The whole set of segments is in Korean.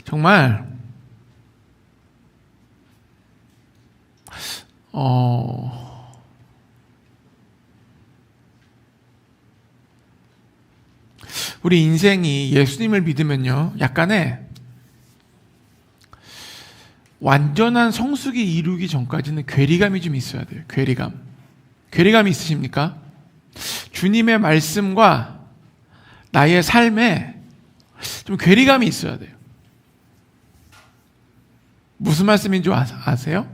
정말 우리 인생이 예수님을 믿으면요, 약간의 완전한 성숙이 이루기 전까지는 괴리감이 좀 있어야 돼요. 괴리감이 있으십니까? 주님의 말씀과 나의 삶에 좀 괴리감이 있어야 돼요. 무슨 말씀인 줄 아세요?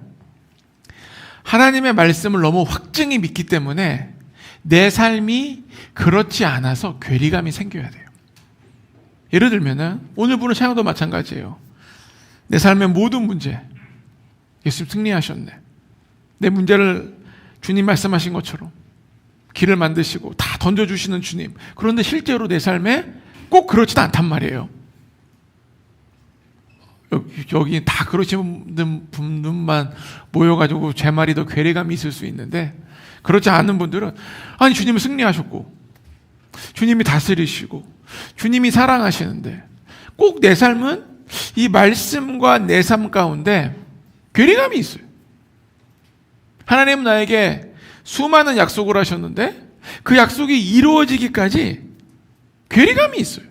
하나님의 말씀을 너무 확증히 믿기 때문에 내 삶이 그렇지 않아서 괴리감이 생겨야 돼요. 예를 들면은 오늘 보는 찬양도 마찬가지예요. 내 삶의 모든 문제, 예수님 승리하셨네. 내 문제를 주님 말씀하신 것처럼 길을 만드시고 다 던져주시는 주님. 그런데 실제로 내 삶에 꼭 그렇지도 않단 말이에요. 여기 다 그러시는 분들만 모여가지고 제 말이 더 괴리감이 있을 수 있는데, 그렇지 않은 분들은 아니 주님이 승리하셨고 주님이 다스리시고 주님이 사랑하시는데 꼭 내 삶은 이 말씀과 내 삶 가운데 괴리감이 있어요. 하나님은 나에게 수많은 약속을 하셨는데 그 약속이 이루어지기까지 괴리감이 있어요.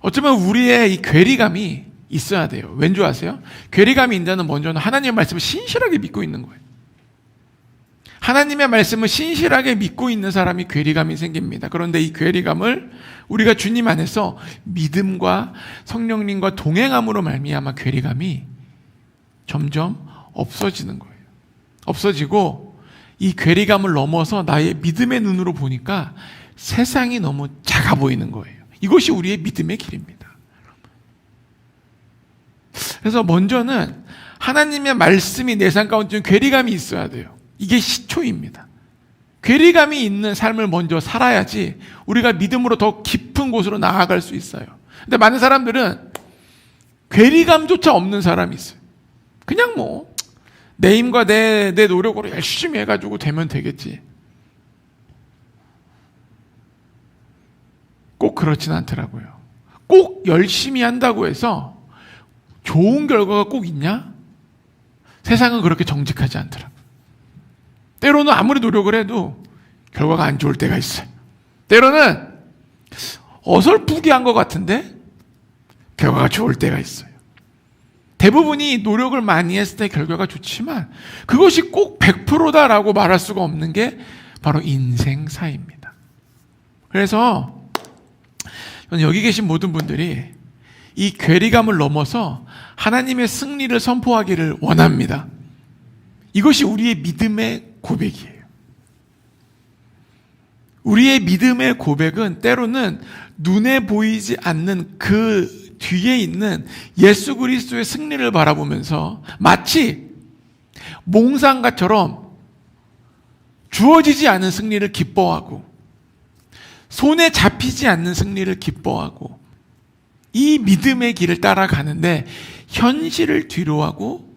어쩌면 우리의 이 괴리감이 있어야 돼요. 왠 줄 아세요? 괴리감이 있다는 먼저는 하나님의 말씀을 신실하게 믿고 있는 거예요. 하나님의 말씀을 신실하게 믿고 있는 사람이 괴리감이 생깁니다. 그런데 이 괴리감을 우리가 주님 안에서 믿음과 성령님과 동행함으로 말미암아 괴리감이 점점 없어지는 거예요. 없어지고 이 괴리감을 넘어서 나의 믿음의 눈으로 보니까 세상이 너무 작아 보이는 거예요. 이것이 우리의 믿음의 길입니다. 그래서 먼저는 하나님의 말씀이 내 삶 가운데 좀 괴리감이 있어야 돼요. 이게 시초입니다. 괴리감이 있는 삶을 먼저 살아야지 우리가 믿음으로 더 깊은 곳으로 나아갈 수 있어요. 근데 많은 사람들은 괴리감조차 없는 사람이 있어요. 그냥 뭐 내 힘과 내 노력으로 열심히 해가지고 되면 되겠지. 꼭 그렇진 않더라고요. 꼭 열심히 한다고 해서 좋은 결과가 꼭 있냐? 세상은 그렇게 정직하지 않더라고요. 때로는 아무리 노력을 해도 결과가 안 좋을 때가 있어요. 때로는 어설프게 한 것 같은데 결과가 좋을 때가 있어요. 대부분이 노력을 많이 했을 때 결과가 좋지만 그것이 꼭 100%다라고 말할 수가 없는 게 바로 인생사입니다. 그래서 저는 여기 계신 모든 분들이 이 괴리감을 넘어서 하나님의 승리를 선포하기를 원합니다. 이것이 우리의 믿음의 고백이에요. 우리의 믿음의 고백은 때로는 눈에 보이지 않는 그 뒤에 있는 예수 그리스도의 승리를 바라보면서 마치 몽상가처럼 주어지지 않은 승리를 기뻐하고 손에 잡히지 않는 승리를 기뻐하고 이 믿음의 길을 따라가는데 현실을 뒤로하고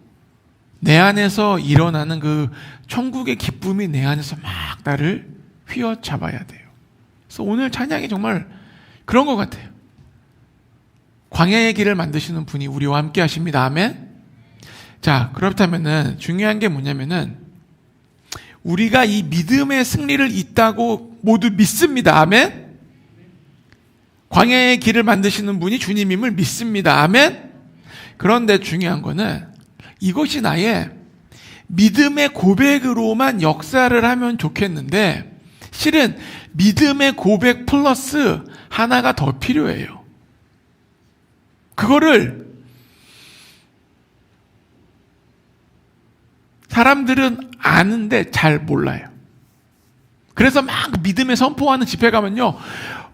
내 안에서 일어나는 그 천국의 기쁨이 내 안에서 막 나를 휘어잡아야 돼요. 그래서 오늘 찬양이 정말 그런 것 같아요. 광야의 길을 만드시는 분이 우리와 함께 하십니다. 아멘. 자, 그렇다면은 중요한 게 뭐냐면은 우리가 이 믿음의 승리를 있다고 모두 믿습니다. 아멘. 광야의 길을 만드시는 분이 주님임을 믿습니다. 아멘. 그런데 중요한 거는 이것이 나의 믿음의 고백으로만 역사를 하면 좋겠는데 실은 믿음의 고백 플러스 하나가 더 필요해요. 그거를 사람들은 아는데 잘 몰라요. 그래서 막 믿음의 선포하는 집회 가면요,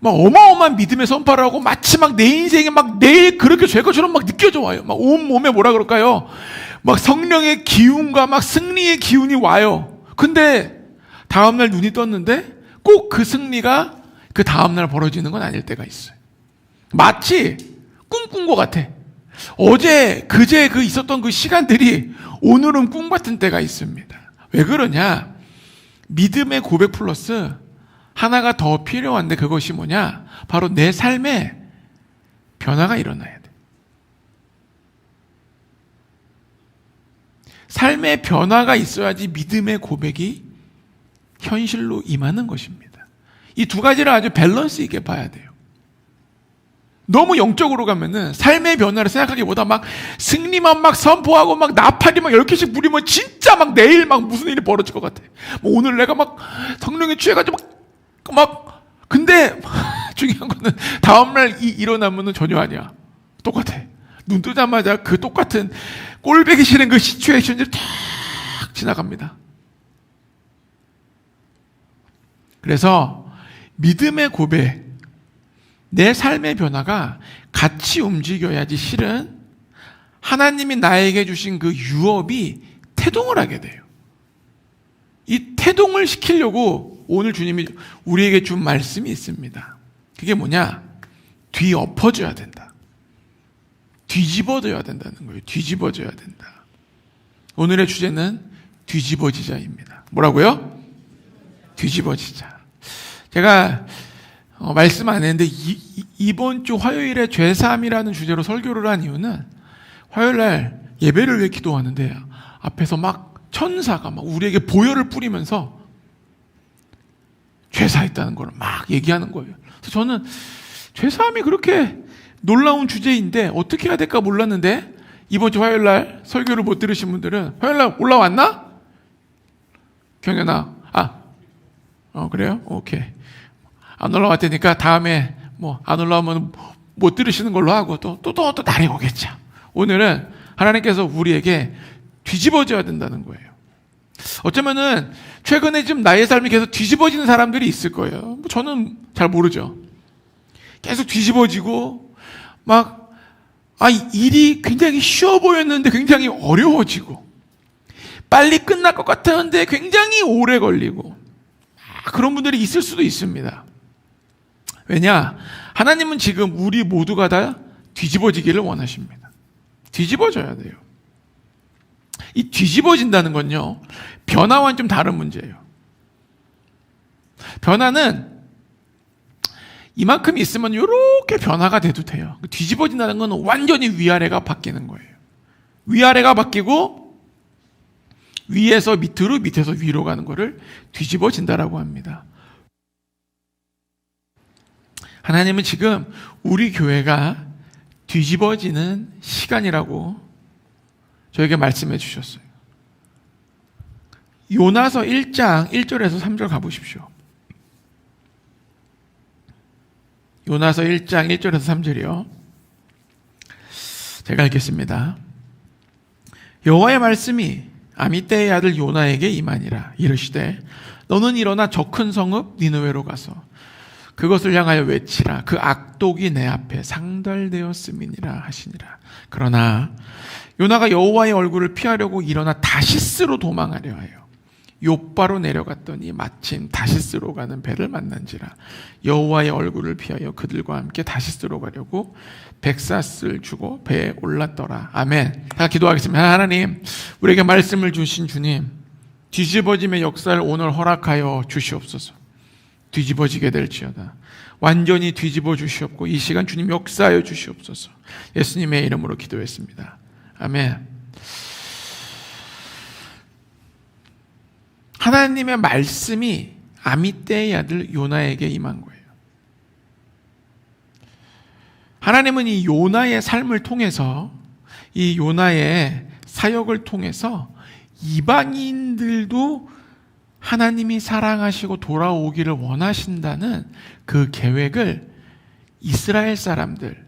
막 어마어마한 믿음의 선포를 하고 마치 막 내 인생에 막 내일 그렇게 될 것처럼 막 느껴져 와요. 막 온몸에 뭐라 그럴까요? 막 성령의 기운과 막 승리의 기운이 와요. 근데 다음날 눈이 떴는데 꼭 그 승리가 그 다음날 벌어지는 건 아닐 때가 있어요. 마치 꿈꾼 것 같아. 어제, 그제 그 있었던 그 시간들이 오늘은 꿈 같은 때가 있습니다. 왜 그러냐? 믿음의 고백 플러스 하나가 더 필요한데 그것이 뭐냐? 바로 내 삶에 변화가 일어나야 돼. 삶의 변화가 있어야지 믿음의 고백이 현실로 임하는 것입니다. 이 두 가지를 아주 밸런스 있게 봐야 돼요. 너무 영적으로 가면은 삶의 변화를 생각하기보다 막 승리만 막 선포하고 막 나팔이 막 10개씩 부리면 진짜 막 내일 막 무슨 일이 벌어질 것 같아. 뭐 오늘 내가 막 성령에 취해가지고 근데 중요한 거는 다음날 일어나면은 전혀 아니야. 똑같아. 눈 뜨자마자 그 똑같은 꼴보기 싫은 그 시츄에이션이 탁 지나갑니다. 그래서 믿음의 고백, 내 삶의 변화가 같이 움직여야지 실은 하나님이 나에게 주신 그 유업이 태동을 하게 돼요. 이 태동을 시키려고 오늘 주님이 우리에게 준 말씀이 있습니다. 그게 뭐냐? 뒤엎어져야 된다. 뒤집어져야 된다는 거예요. 뒤집어져야 된다. 오늘의 주제는 뒤집어지자입니다. 뭐라고요? 뒤집어지자. 제가 말씀 안 했는데 이번 주 화요일에 죄사함이라는 주제로 설교를 한 이유는 화요일날 예배를 왜 기도하는데 앞에서 막 천사가 막 우리에게 보혈을 뿌리면서 죄사했다는 걸 막 얘기하는 거예요. 그래서 저는 죄사함이 그렇게 놀라운 주제인데 어떻게 해야 될까 몰랐는데 이번 주 화요일날 설교를 못 들으신 분들은 화요일날 올라왔나? 경연아, 그래요? 오케이. 안 올라왔다니까 다음에 뭐 안 올라오면 못 들으시는 걸로 하고 또 날이 오겠죠. 오늘은 하나님께서 우리에게 뒤집어져야 된다는 거예요. 어쩌면은 최근에 좀 나의 삶이 계속 뒤집어지는 사람들이 있을 거예요. 저는 잘 모르죠. 계속 뒤집어지고 일이 굉장히 쉬워 보였는데 굉장히 어려워지고 빨리 끝날 것 같았는데 굉장히 오래 걸리고 그런 분들이 있을 수도 있습니다. 왜냐? 하나님은 지금 우리 모두가 다 뒤집어지기를 원하십니다. 뒤집어져야 돼요. 이 뒤집어진다는 건요, 변화와는 좀 다른 문제예요. 변화는 이만큼 있으면 이렇게 변화가 돼도 돼요. 뒤집어진다는 건 완전히 위아래가 바뀌는 거예요. 위아래가 바뀌고 위에서 밑으로 밑에서 위로 가는 거를 뒤집어진다라고 합니다. 하나님은 지금 우리 교회가 뒤집어지는 시간이라고 저에게 말씀해 주셨어요. 요나서 1장 1절에서 3절 가보십시오. 요나서 1장 1절에서 3절이요. 제가 읽겠습니다. 여호와의 말씀이 아미떼의 아들 요나에게 임하니라. 이르시되 너는 일어나 저 큰 성읍 니느웨로 가서 그것을 향하여 외치라. 그 악독이 내 앞에 상달되었음이니라 하시니라. 그러나 요나가 여호와의 얼굴을 피하려고 일어나 다시스로 도망하려 하여 욥바로 내려갔더니 마침 다시스로 가는 배를 만난지라. 여호와의 얼굴을 피하여 그들과 함께 다시스로 가려고 백사스를 주고 배에 올랐더라. 아멘. 다 기도하겠습니다. 하나님, 우리에게 말씀을 주신 주님, 뒤집어짐의 역사를 오늘 허락하여 주시옵소서. 뒤집어지게 될지어다. 완전히 뒤집어 주시옵고 이 시간 주님 역사하여 주시옵소서. 예수님의 이름으로 기도했습니다. 아멘. 하나님의 말씀이 아미떼의 아들 요나에게 임한 거예요. 하나님은 이 요나의 삶을 통해서, 이 요나의 사역을 통해서 이방인들도 하나님이 사랑하시고 돌아오기를 원하신다는 그 계획을 이스라엘 사람들과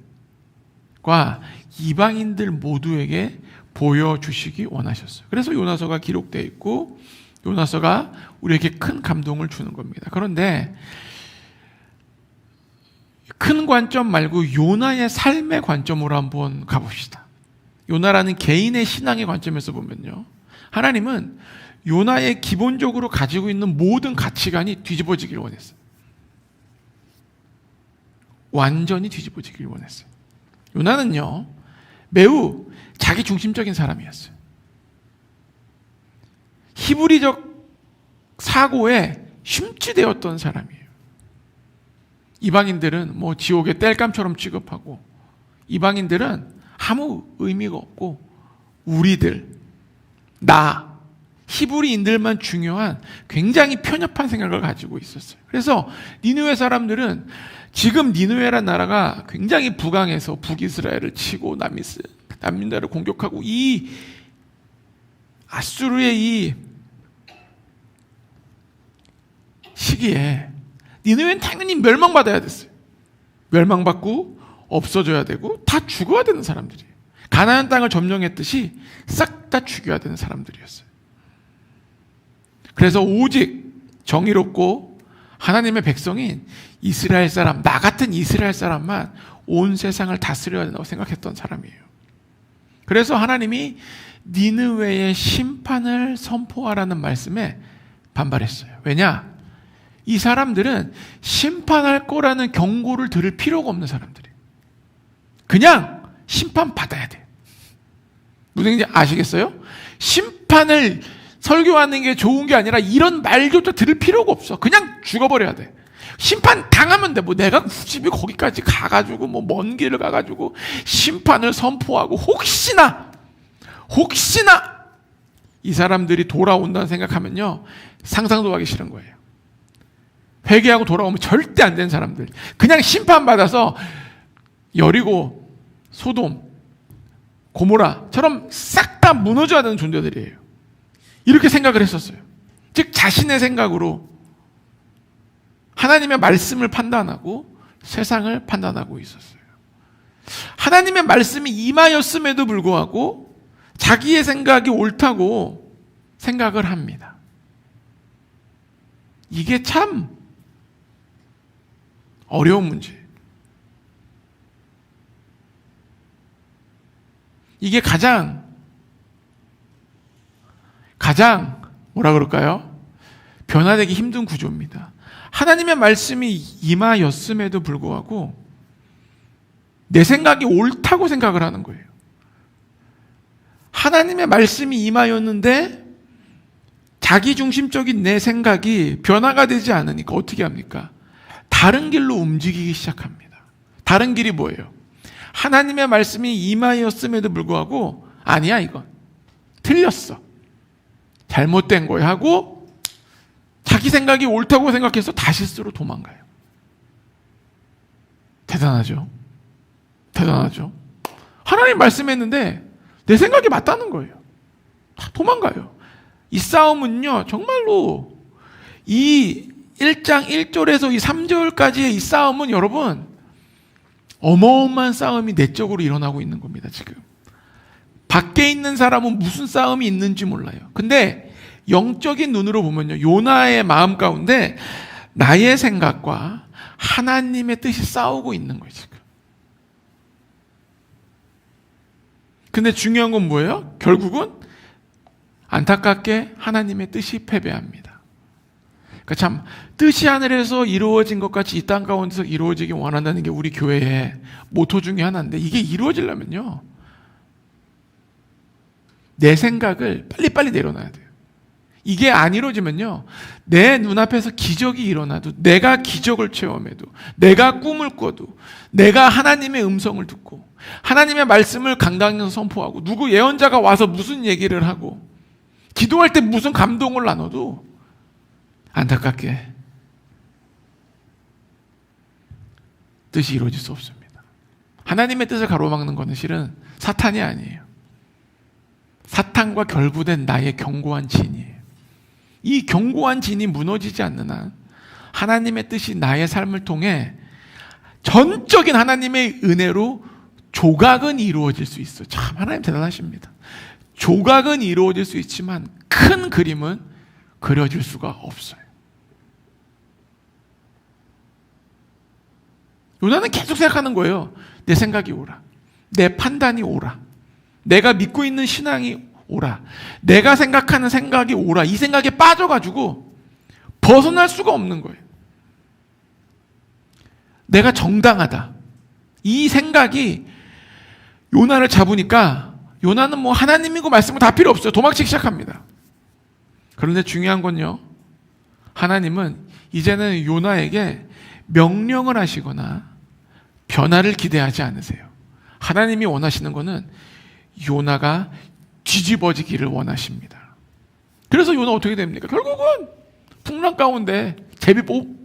이방인들 모두에게 보여주시기 원하셨어요. 그래서 요나서가 기록되어 있고 요나서가 우리에게 큰 감동을 주는 겁니다. 그런데 큰 관점 말고 요나의 삶의 관점으로 한번 가봅시다. 요나라는 개인의 신앙의 관점에서 보면요, 하나님은 요나의 기본적으로 가지고 있는 모든 가치관이 뒤집어지기를 원했어요. 완전히 뒤집어지기를 원했어요. 요나는요, 매우 자기중심적인 사람이었어요. 히브리적 사고에 심취되었던 사람이에요. 이방인들은 뭐 지옥의 땔감처럼 취급하고 이방인들은 아무 의미가 없고 우리들, 나, 히브리인들만 중요한 굉장히 편협한 생각을 가지고 있었어요. 그래서 니느웨 사람들은 지금 니느웨라는 나라가 굉장히 부강해서 북이스라엘을 치고 남민나라를 공격하고 이 아수르의 이 시기에 니느웨는 당연히 멸망받아야 됐어요. 멸망받고 없어져야 되고 다 죽어야 되는 사람들이에요. 가나안 땅을 점령했듯이 싹 다 죽여야 되는 사람들이었어요. 그래서 오직 정의롭고 하나님의 백성인 이스라엘 사람, 나 같은 이스라엘 사람만 온 세상을 다스려야 된다고 생각했던 사람이에요. 그래서 하나님이 니느웨의 심판을 선포하라는 말씀에 반발했어요. 왜냐? 이 사람들은 심판할 거라는 경고를 들을 필요가 없는 사람들이에요. 그냥 심판받아야 돼. 무슨 얘기인지 아시겠어요? 심판을 설교하는 게 좋은 게 아니라 이런 말조차 들을 필요가 없어. 그냥 죽어버려야 돼. 심판 당하면 돼. 뭐 내가 굳이 거기까지 가가지고 뭐 먼 길을 가가지고 심판을 선포하고 혹시나 이 사람들이 돌아온다는 생각하면요 상상도 하기 싫은 거예요. 회개하고 돌아오면 절대 안 되는 사람들. 그냥 심판받아서 여리고 소돔 고모라처럼 싹 다 무너져야 되는 존재들이에요. 이렇게 생각을 했었어요. 즉 자신의 생각으로 하나님의 말씀을 판단하고 세상을 판단하고 있었어요. 하나님의 말씀이 임하였음에도 불구하고 자기의 생각이 옳다고 생각을 합니다. 이게 참 어려운 문제예요. 이게 가장 뭐라 그럴까요? 변화되기 힘든 구조입니다. 하나님의 말씀이 임하였음에도 불구하고 내 생각이 옳다고 생각을 하는 거예요. 하나님의 말씀이 임하였는데 자기중심적인 내 생각이 변화가 되지 않으니까 어떻게 합니까? 다른 길로 움직이기 시작합니다. 다른 길이 뭐예요? 하나님의 말씀이 임하였음에도 불구하고 아니야 이건 틀렸어, 잘못된 거야 하고 자기 생각이 옳다고 생각해서 다시스로 도망가요. 대단하죠? 하나님 말씀했는데 내 생각이 맞다는 거예요. 도망가요. 이 싸움은요 정말로 이 1장 1절에서 이 3절까지의 이 싸움은 여러분 어마어마한 싸움이 내적으로 일어나고 있는 겁니다. 지금 밖에 있는 사람은 무슨 싸움이 있는지 몰라요. 근데 영적인 눈으로 보면요 요나의 마음 가운데 나의 생각과 하나님의 뜻이 싸우고 있는 거예요. 지금. 근데 중요한 건 뭐예요? 결국은 안타깝게 하나님의 뜻이 패배합니다. 그러니까 참 뜻이 하늘에서 이루어진 것 같이 이 땅 가운데서 이루어지기 원한다는 게 우리 교회의 모토 중에 하나인데 이게 이루어지려면요 내 생각을 빨리빨리 내려놔야 돼요. 이게 안 이루어지면요 내 눈앞에서 기적이 일어나도 내가 기적을 체험해도 내가 꿈을 꿔도 내가 하나님의 음성을 듣고 하나님의 말씀을 강당에서 선포하고 누구 예언자가 와서 무슨 얘기를 하고 기도할 때 무슨 감동을 나눠도 안타깝게 뜻이 이루어질 수 없습니다. 하나님의 뜻을 가로막는 것은 실은 사탄이 아니에요. 사탄과 결부된 나의 견고한 진이에요. 이 견고한 진이 무너지지 않는 한 하나님의 뜻이 나의 삶을 통해 전적인 하나님의 은혜로 조각은 이루어질 수 있어요. 참 하나님 대단하십니다. 조각은 이루어질 수 있지만 큰 그림은 그려질 수가 없어요. 요나는 계속 생각하는 거예요. 내 생각이 옳아. 내 판단이 옳아. 내가 믿고 있는 신앙이 옳아. 내가 생각하는 생각이 옳아. 이 생각에 빠져가지고 벗어날 수가 없는 거예요. 내가 정당하다. 이 생각이 요나를 잡으니까 요나는 뭐 하나님이고 말씀은 다 필요 없어요. 도망치기 시작합니다. 그런데 중요한 건요. 하나님은 이제는 요나에게 명령을 하시거나 변화를 기대하지 않으세요. 하나님이 원하시는 것은 요나가 뒤집어지기를 원하십니다. 그래서 요나 어떻게 됩니까? 결국은 풍랑 가운데 제비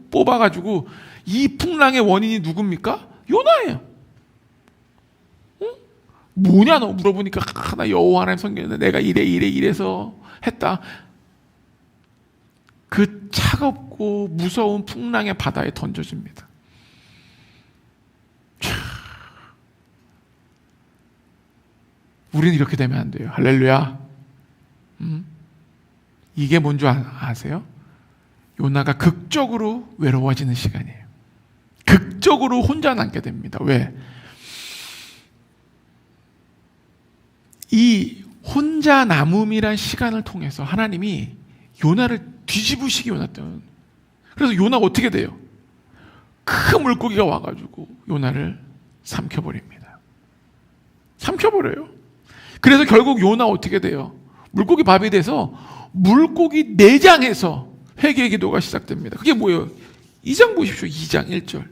뽑아가지고 이 풍랑의 원인이 누굽니까? 요나예요. 응? 뭐냐 너 물어보니까 나 여호와 하나님 섬기는데 내가 이래서 했다. 그 차갑고 무서운 풍랑의 바다에 던져집니다. 우리는 이렇게 되면 안 돼요. 할렐루야. 이게 뭔 줄 아세요? 요나가 극적으로 외로워지는 시간이에요. 극적으로 혼자 남게 됩니다. 왜? 이 혼자 남음이란 시간을 통해서 하나님이 요나를 뒤집으시기 원했던. 그래서 요나가 어떻게 돼요? 큰 물고기가 와가지고 요나를 삼켜버립니다. 삼켜버려요. 그래서 결국 요나 어떻게 돼요? 물고기 밥이 돼서 물고기 내장에서 회개의 기도가 시작됩니다. 그게 뭐예요? 2장 보십시오. 2장 1절.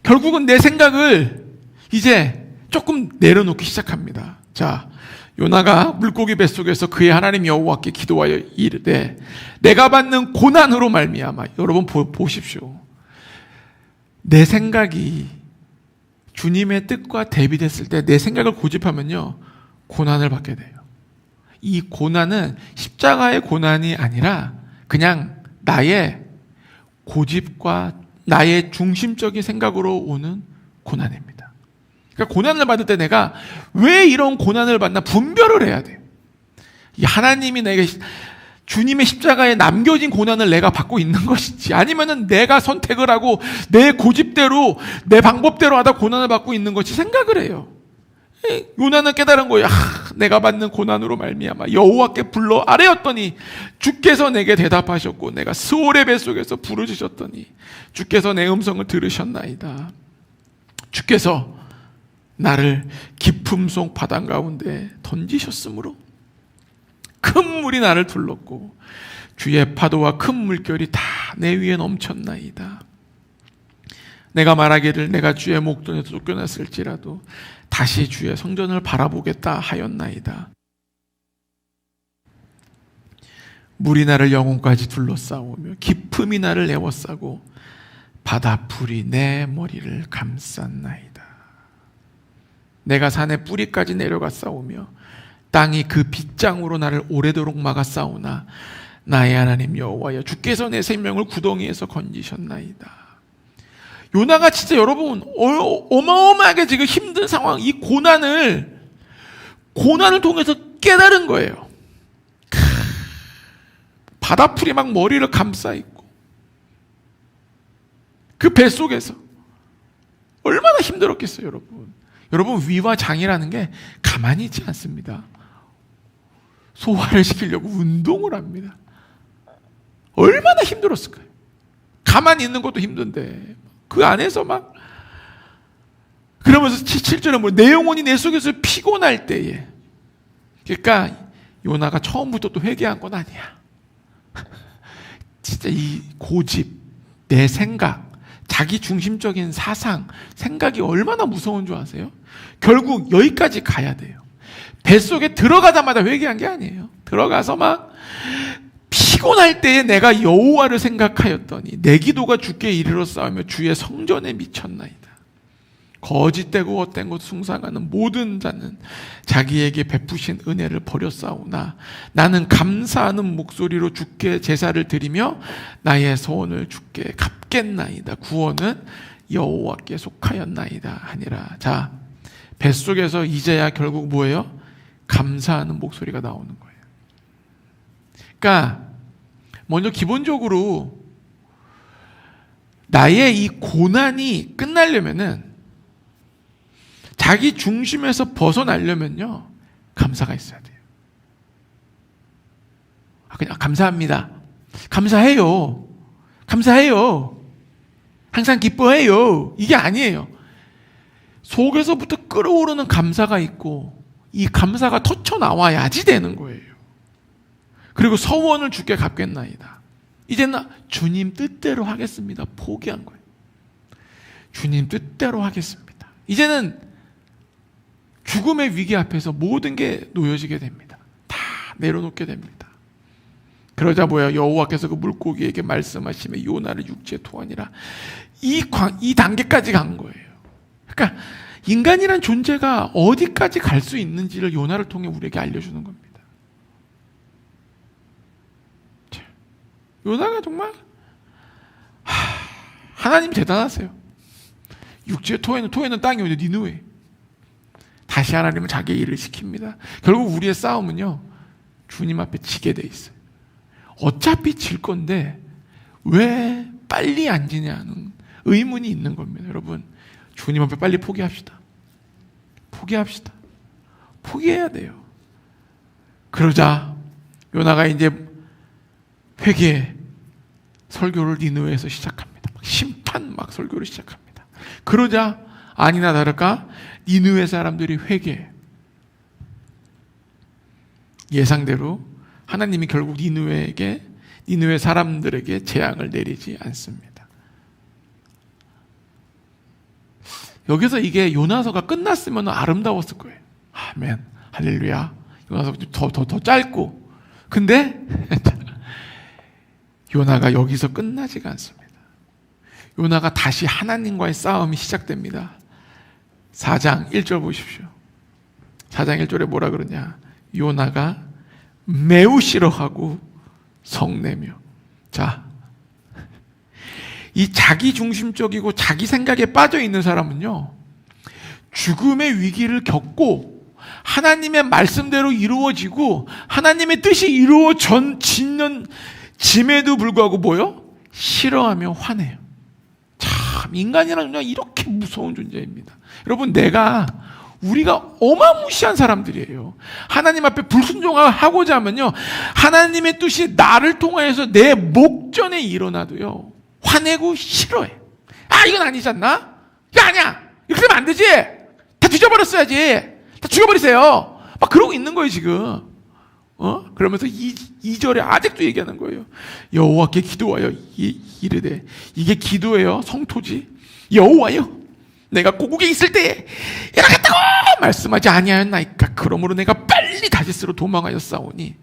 결국은 내 생각을 이제 조금 내려놓기 시작합니다. 자, 요나가 물고기 뱃속에서 그의 하나님 여호와께 기도하여 이르되 내가 받는 고난으로 말미암아. 여러분 보십시오. 내 생각이 주님의 뜻과 대비됐을 때 내 생각을 고집하면요 고난을 받게 돼요. 이 고난은 십자가의 고난이 아니라 그냥 나의 고집과 나의 중심적인 생각으로 오는 고난입니다. 그러니까 고난을 받을 때 내가 왜 이런 고난을 받나 분별을 해야 돼요. 하나님이 내게 주님의 십자가에 남겨진 고난을 내가 받고 있는 것인지 아니면은 내가 선택을 하고 내 고집대로 내 방법대로 하다 고난을 받고 있는 것이 생각을 해요. 요나는 깨달은 거예요. 내가 받는 고난으로 말미암아 여호와께 불러 아뢰었더니 주께서 내게 대답하셨고 내가 스올의 뱃속에서 부르짖었더니 주께서 내 음성을 들으셨나이다. 주께서 나를 깊음 속 바다 가운데 던지셨으므로 큰 물이 나를 둘렀고 주의 파도와 큰 물결이 다 내 위에 넘쳤나이다. 내가 말하기를 내가 주의 목전에서 쫓겨났을지라도 다시 주의 성전을 바라보겠다 하였나이다. 물이 나를 영혼까지 둘러싸오며 깊음이 나를 에워싸고 바다풀이 내 머리를 감쌌나이다. 내가 산의 뿌리까지 내려갔사오며 땅이 그 빗장으로 나를 오래도록 막았사오나 나의 하나님 여호와여 주께서 내 생명을 구덩이에서 건지셨나이다. 요나가 진짜 여러분 어마어마하게 지금 힘든 상황, 이 고난을 통해서 깨달은 거예요. 바다풀이 막 머리를 감싸 있고 그 뱃속에서 얼마나 힘들었겠어요. 여러분 위와 장이라는 게 가만히 있지 않습니다. 소화를 시키려고 운동을 합니다. 얼마나 힘들었을까요? 가만히 있는 것도 힘든데 그 안에서 막 그러면서 7절에 뭐 내 영혼이 내 속에서 피곤할 때에, 그러니까 요나가 처음부터 또 회개한 건 아니야. 진짜 이 고집, 내 생각, 자기 중심적인 사상, 생각이 얼마나 무서운 줄 아세요? 결국 여기까지 가야 돼요. 뱃속에 들어가자마자 회개한 게 아니에요. 들어가서 막 피곤할 때에 내가 여호와를 생각하였더니 내 기도가 주께 이르러 싸우며 주의 성전에 미쳤나이다. 거짓되고 헛된 것 숭상하는 모든 자는 자기에게 베푸신 은혜를 버렸사오나 나는 감사하는 목소리로 주께 제사를 드리며 나의 소원을 주께 갚겠나이다. 구원은 여호와께 속하였나이다 하니라. 자, 뱃속에서 이제야 결국 뭐예요? 감사하는 목소리가 나오는 거예요. 그러니까 먼저 기본적으로 나의 이 고난이 끝나려면은 자기 중심에서 벗어나려면요 감사가 있어야 돼요. 그냥 감사합니다. 감사해요. 항상 기뻐해요. 이게 아니에요. 속에서부터 끓어오르는 감사가 있고 이 감사가 터쳐나와야지 되는 거예요. 그리고 서원을 주께 갚겠나이다. 이제는 주님 뜻대로 하겠습니다. 포기한 거예요. 주님 뜻대로 하겠습니다. 이제는 죽음의 위기 앞에서 모든 게 놓여지게 됩니다. 다 내려놓게 됩니다. 그러자 뭐야? 여호와께서 그 물고기에게 말씀하시며 요나를 육지에 토하니라. 이 단계까지 간 거예요. 그러니까 인간이란 존재가 어디까지 갈 수 있는지를 요나를 통해 우리에게 알려주는 겁니다. 요나가 정말 하나님 대단하세요. 육지에 토해는 땅이 어디 니느웨. 다시 하나님은 자기의 일을 시킵니다. 결국 우리의 싸움은요, 주님 앞에 지게 돼 있어요. 어차피 질 건데 왜 빨리 안 지냐는 의문이 있는 겁니다. 여러분, 주님 앞에 빨리 포기합시다. 포기해야 돼요. 그러자 요나가 이제 회개 설교를 니느웨에서 시작합니다. 심판 막 설교를 시작합니다. 그러자 아니나 다를까 니느웨 사람들이 회개. 예상대로 하나님이 결국 니느웨 사람들에게 재앙을 내리지 않습니다. 여기서 이게 요나서가 끝났으면 아름다웠을 거예요. 아멘, 할렐루야. 요나서 더 짧고. 근데 요나가 여기서 끝나지가 않습니다. 요나가 다시 하나님과의 싸움이 시작됩니다. 4장 1절 보십시오. 4장 1절에 뭐라 그러냐? 요나가 매우 싫어하고 성내며. 자, 이 자기 중심적이고 자기 생각에 빠져 있는 사람은요, 죽음의 위기를 겪고 하나님의 말씀대로 이루어지고 하나님의 뜻이 짐에도 불구하고 뭐요? 싫어하며 화내요. 참, 인간이란 존재가 이렇게 무서운 존재입니다. 여러분, 우리가 어마무시한 사람들이에요. 하나님 앞에 불순종하고자 하면요, 하나님의 뜻이 나를 통하여서 내 목전에 일어나도요, 화내고 싫어해. 아, 이건 아니지 않나? 이거 아니야! 이렇게 되면 안 되지! 다 뒤져버렸어야지! 다 죽여버리세요! 막 그러고 있는 거예요, 지금. 그러면서 2절에 아직도 얘기하는 거예요. 여호와께 기도하여 이르되. 이게 기도예요, 성토지. 여호와여, 내가 고국에 있을 때에 이러겠다고 말씀하지 아니하였나이까. 그러므로 내가 빨리 다시스로 도망하였사오니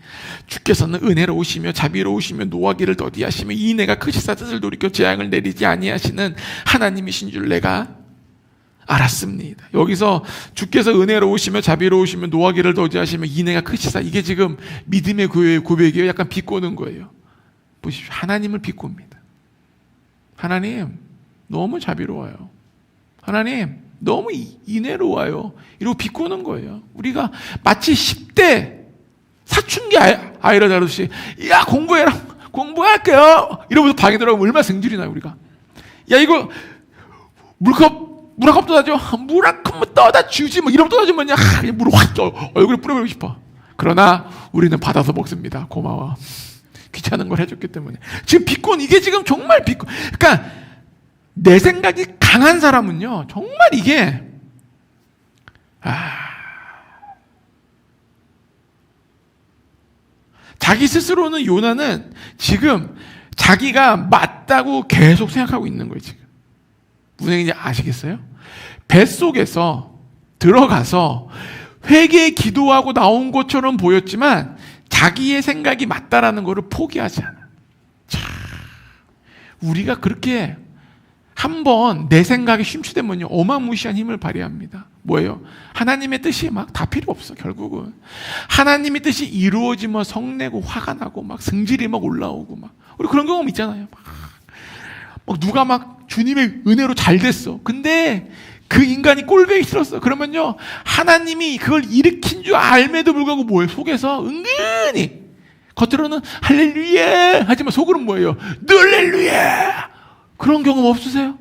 주께서는 은혜로우시며 자비로우시며 노하기를 더디하시며 이 내가 크시사 뜻을 돌이켜 재앙을 내리지 아니하시는 하나님이신 줄 내가 알았습니다. 여기서 주께서 은혜로우시며 자비로우시며 노하기를 더디하시며 이 내가 크시사, 이게 지금 믿음의 고백이에요. 약간 비꼬는 거예요. 보십시오. 하나님을 비꼬입니다. 하나님 너무 자비로워요. 하나님 너무 인애로워요. 이러고 비꼬는 거예요. 우리가 마치 10대 사춘기 아이라 다루듯이, 야, 공부할게요 이러면서 방에 들어가면 얼마나 승질이 나요. 우리가, 야, 이거 물컵 떠다줘. 물 한 컵만 떠다 주지. 뭐 이러면 떠다주면 그냥 물을 확 얼굴에 뿌려버리고 싶어. 그러나 우리는 받아서 먹습니다. 고마워. 귀찮은 걸 해줬기 때문에. 지금 이게 지금 정말 그러니까 내 생각이 강한 사람은요, 정말 이게 자기 스스로는, 요나는 지금 자기가 맞다고 계속 생각하고 있는 거예요. 지금 무슨 얘기인지 아시겠어요? 뱃속에서 들어가서 회개에 기도하고 나온 것처럼 보였지만 자기의 생각이 맞다라는 것을 포기하지 않아. 자, 우리가 그렇게 한번 내 생각에 심취되면요, 어마무시한 힘을 발휘합니다. 뭐예요? 하나님의 뜻이 막 다 필요 없어. 결국은 하나님의 뜻이 이루어지면 성내고 화가 나고 막 승질이 막 올라오고 막, 우리 그런 경험 있잖아요. 막 누가 막 주님의 은혜로 잘 됐어. 근데 그 인간이 꼴보기 싫었어. 그러면요, 하나님이 그걸 일으킨 줄 알매도 불구하고 뭐예요? 속에서 은근히 겉으로는 할렐루야 하지만 속으로는 뭐예요? 늘렐루야. 그런 경험 없으세요?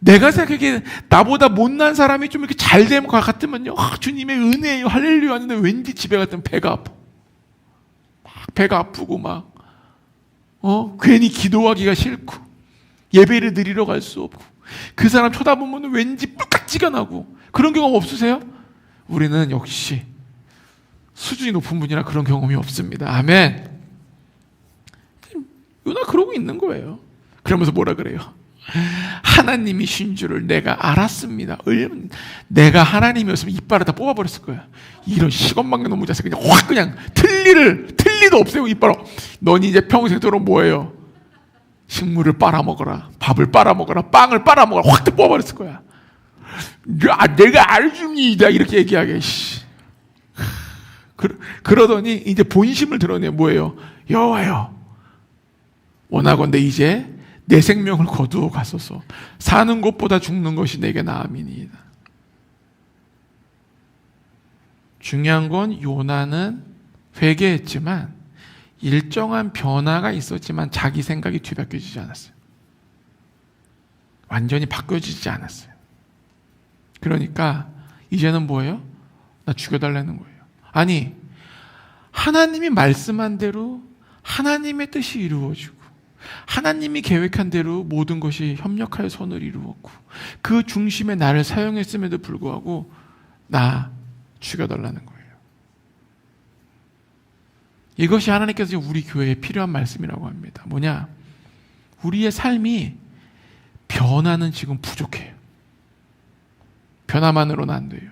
내가 생각하기에 나보다 못난 사람이 좀 이렇게 잘 된 것 같으면요, 주님의 은혜예요, 할렐루야 하는데 왠지 집에 갔더니 배가 아파. 배가 아프고 괜히 기도하기가 싫고 예배를 드리러 갈 수 없고 그 사람 쳐다보면 왠지 뿔깍지가 나고. 그런 경험 없으세요? 우리는 역시 수준이 높은 분이라 그런 경험이 없습니다. 아멘. 요나 그러고 있는 거예요. 그러면서 뭐라 그래요? 하나님이신 줄을 내가 알았습니다. 내가 하나님이었으면 이빨을 다 뽑아버렸을 거야. 이런 시건방진 놈의 자식 그냥 확 그냥 틀니도 없애고 이빨을. 넌 이제 평생도록 뭐예요? 식물을 빨아먹어라, 밥을 빨아먹어라, 빵을 빨아먹어라. 확 뽑아버렸을 거야. 내가 알줍니다 이렇게 얘기하게. 그러더니 이제 본심을 드러내. 뭐예요? 여호와여, 원하건대 이제 내 생명을 거두어 가소서. 사는 것보다 죽는 것이 내게 나음이니이다. 중요한 건 요나는 회개했지만 일정한 변화가 있었지만 자기 생각이 뒤바뀌어지지 않았어요. 완전히 바뀌어지지 않았어요. 그러니까 이제는 뭐예요? 나 죽여달라는 거예요. 아니, 하나님이 말씀한 대로 하나님의 뜻이 이루어지고 하나님이 계획한 대로 모든 것이 협력하여 선을 이루었고 그 중심에 나를 사용했음에도 불구하고 나 죽여달라는 거예요. 이것이 하나님께서 우리 교회에 필요한 말씀이라고 합니다. 뭐냐? 우리의 삶이 변화는 지금 부족해요. 변화만으로는 안 돼요.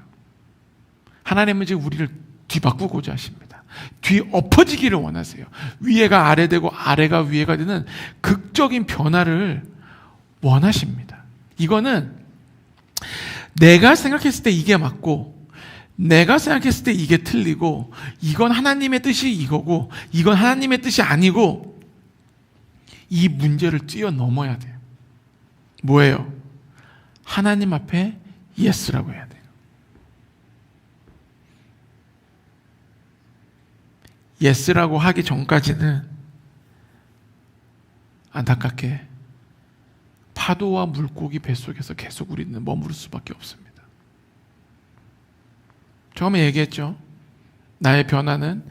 하나님은 지금 우리를 뒤바꾸고자 하십니다. 뒤엎어지기를 원하세요. 위에가 아래되고 아래가 위에가 되는 극적인 변화를 원하십니다. 이거는 내가 생각했을 때 이게 맞고 내가 생각했을 때 이게 틀리고 이건 하나님의 뜻이 이거고 이건 하나님의 뜻이 아니고 이 문제를 뛰어넘어야 돼요. 뭐예요? 하나님 앞에 예스라고 해야 돼요. 예스라고 하기 전까지는 안타깝게 파도와 물고기 뱃속에서 계속 우리는 머무를 수밖에 없습니다. 처음에 얘기했죠. 나의 변화는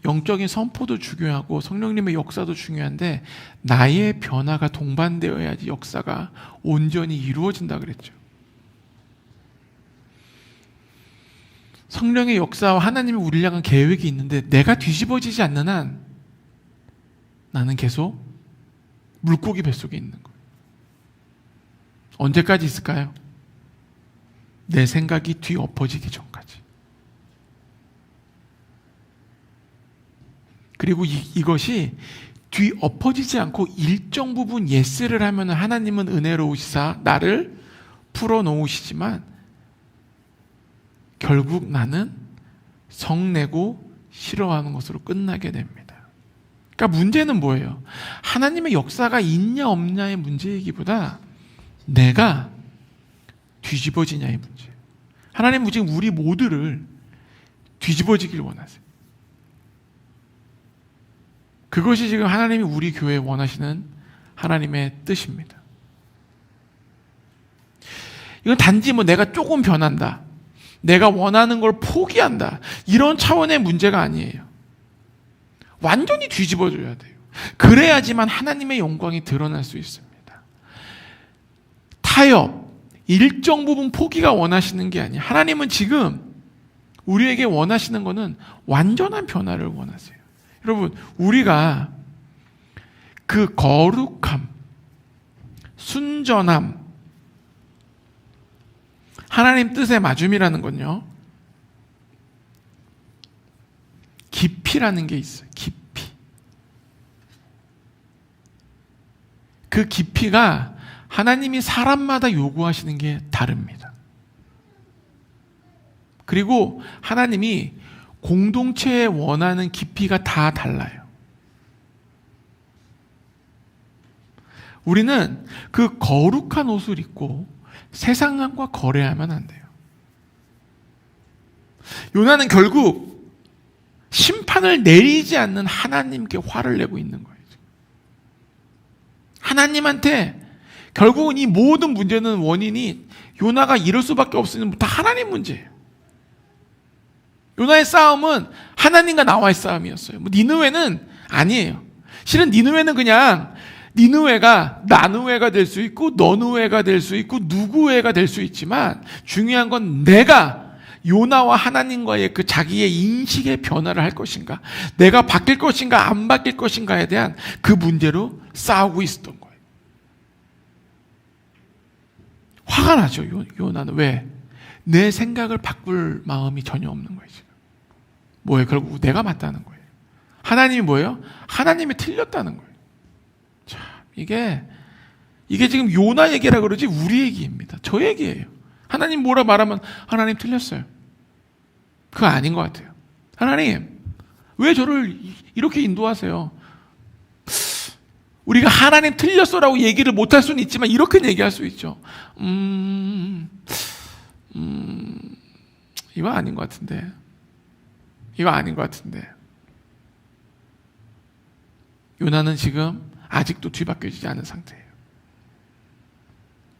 영적인 선포도 중요하고 성령님의 역사도 중요한데 나의 변화가 동반되어야지 역사가 온전히 이루어진다 그랬죠. 성령의 역사와 하나님이 우리를 향한 계획이 있는데 내가 뒤집어지지 않는 한 나는 계속 물고기 뱃속에 있는 거예요. 언제까지 있을까요? 내 생각이 뒤엎어지기 전까지. 그리고 이것이 뒤엎어지지 않고 일정 부분 예스를 하면 하나님은 은혜로우시사 나를 풀어놓으시지만 결국 나는 성내고 싫어하는 것으로 끝나게 됩니다. 그러니까 문제는 뭐예요? 하나님의 역사가 있냐 없냐의 문제이기보다 내가 뒤집어지냐의 문제예요. 하나님은 지금 우리 모두를 뒤집어지길 원하세요. 그것이 지금 하나님이 우리 교회에 원하시는 하나님의 뜻입니다. 이건 단지 내가 조금 변한다, 내가 원하는 걸 포기한다, 이런 차원의 문제가 아니에요. 완전히 뒤집어줘야 돼요. 그래야지만 하나님의 영광이 드러날 수 있습니다. 타협, 일정 부분 포기가 원하시는 게 아니에요. 하나님은 지금 우리에게 원하시는 것은 완전한 변화를 원하세요. 여러분, 우리가 그 거룩함, 순전함, 하나님 뜻에 맞음이라는 건요, 깊이라는 게 있어요. 깊이. 그 깊이가 하나님이 사람마다 요구하시는 게 다릅니다. 그리고 하나님이 공동체에 원하는 깊이가 다 달라요. 우리는 그 거룩한 옷을 입고 세상과 거래하면 안 돼요. 요나는 결국 심판을 내리지 않는 하나님께 화를 내고 있는 거예요. 하나님한테 결국은 이 모든 문제는 원인이 요나가 이럴 수밖에 없으니 다 하나님 문제예요. 요나의 싸움은 하나님과 나와의 싸움이었어요. 니느웨는 아니에요. 실은 니느웨는 그냥 니느웨가 나느웨가 될 수 있고 너느웨가 될 수 있고 누구웨가 될 수 있지만 중요한 건 내가 요나와 하나님과의 그 자기의 인식의 변화를 할 것인가, 내가 바뀔 것인가 안 바뀔 것인가에 대한 그 문제로 싸우고 있었던 거예요. 화가 나죠. 요나는. 왜? 내 생각을 바꿀 마음이 전혀 없는 거예요. 지금. 뭐예요? 결국 내가 맞다는 거예요. 하나님이 뭐예요? 하나님이 틀렸다는 거예요. 참, 이게 지금 요나 얘기라 그러지 우리 얘기입니다. 저 얘기예요. 하나님 뭐라 말하면 하나님 틀렸어요. 그거 아닌 것 같아요. 하나님 왜 저를 이렇게 인도하세요? 우리가 하나님 틀렸어라고 얘기를 못할 수는 있지만 이렇게 얘기할 수 있죠. 이거 아닌 것 같은데. 이거 아닌 것 같은데. 요나는 지금 아직도 뒤바뀌어지지 않은 상태예요.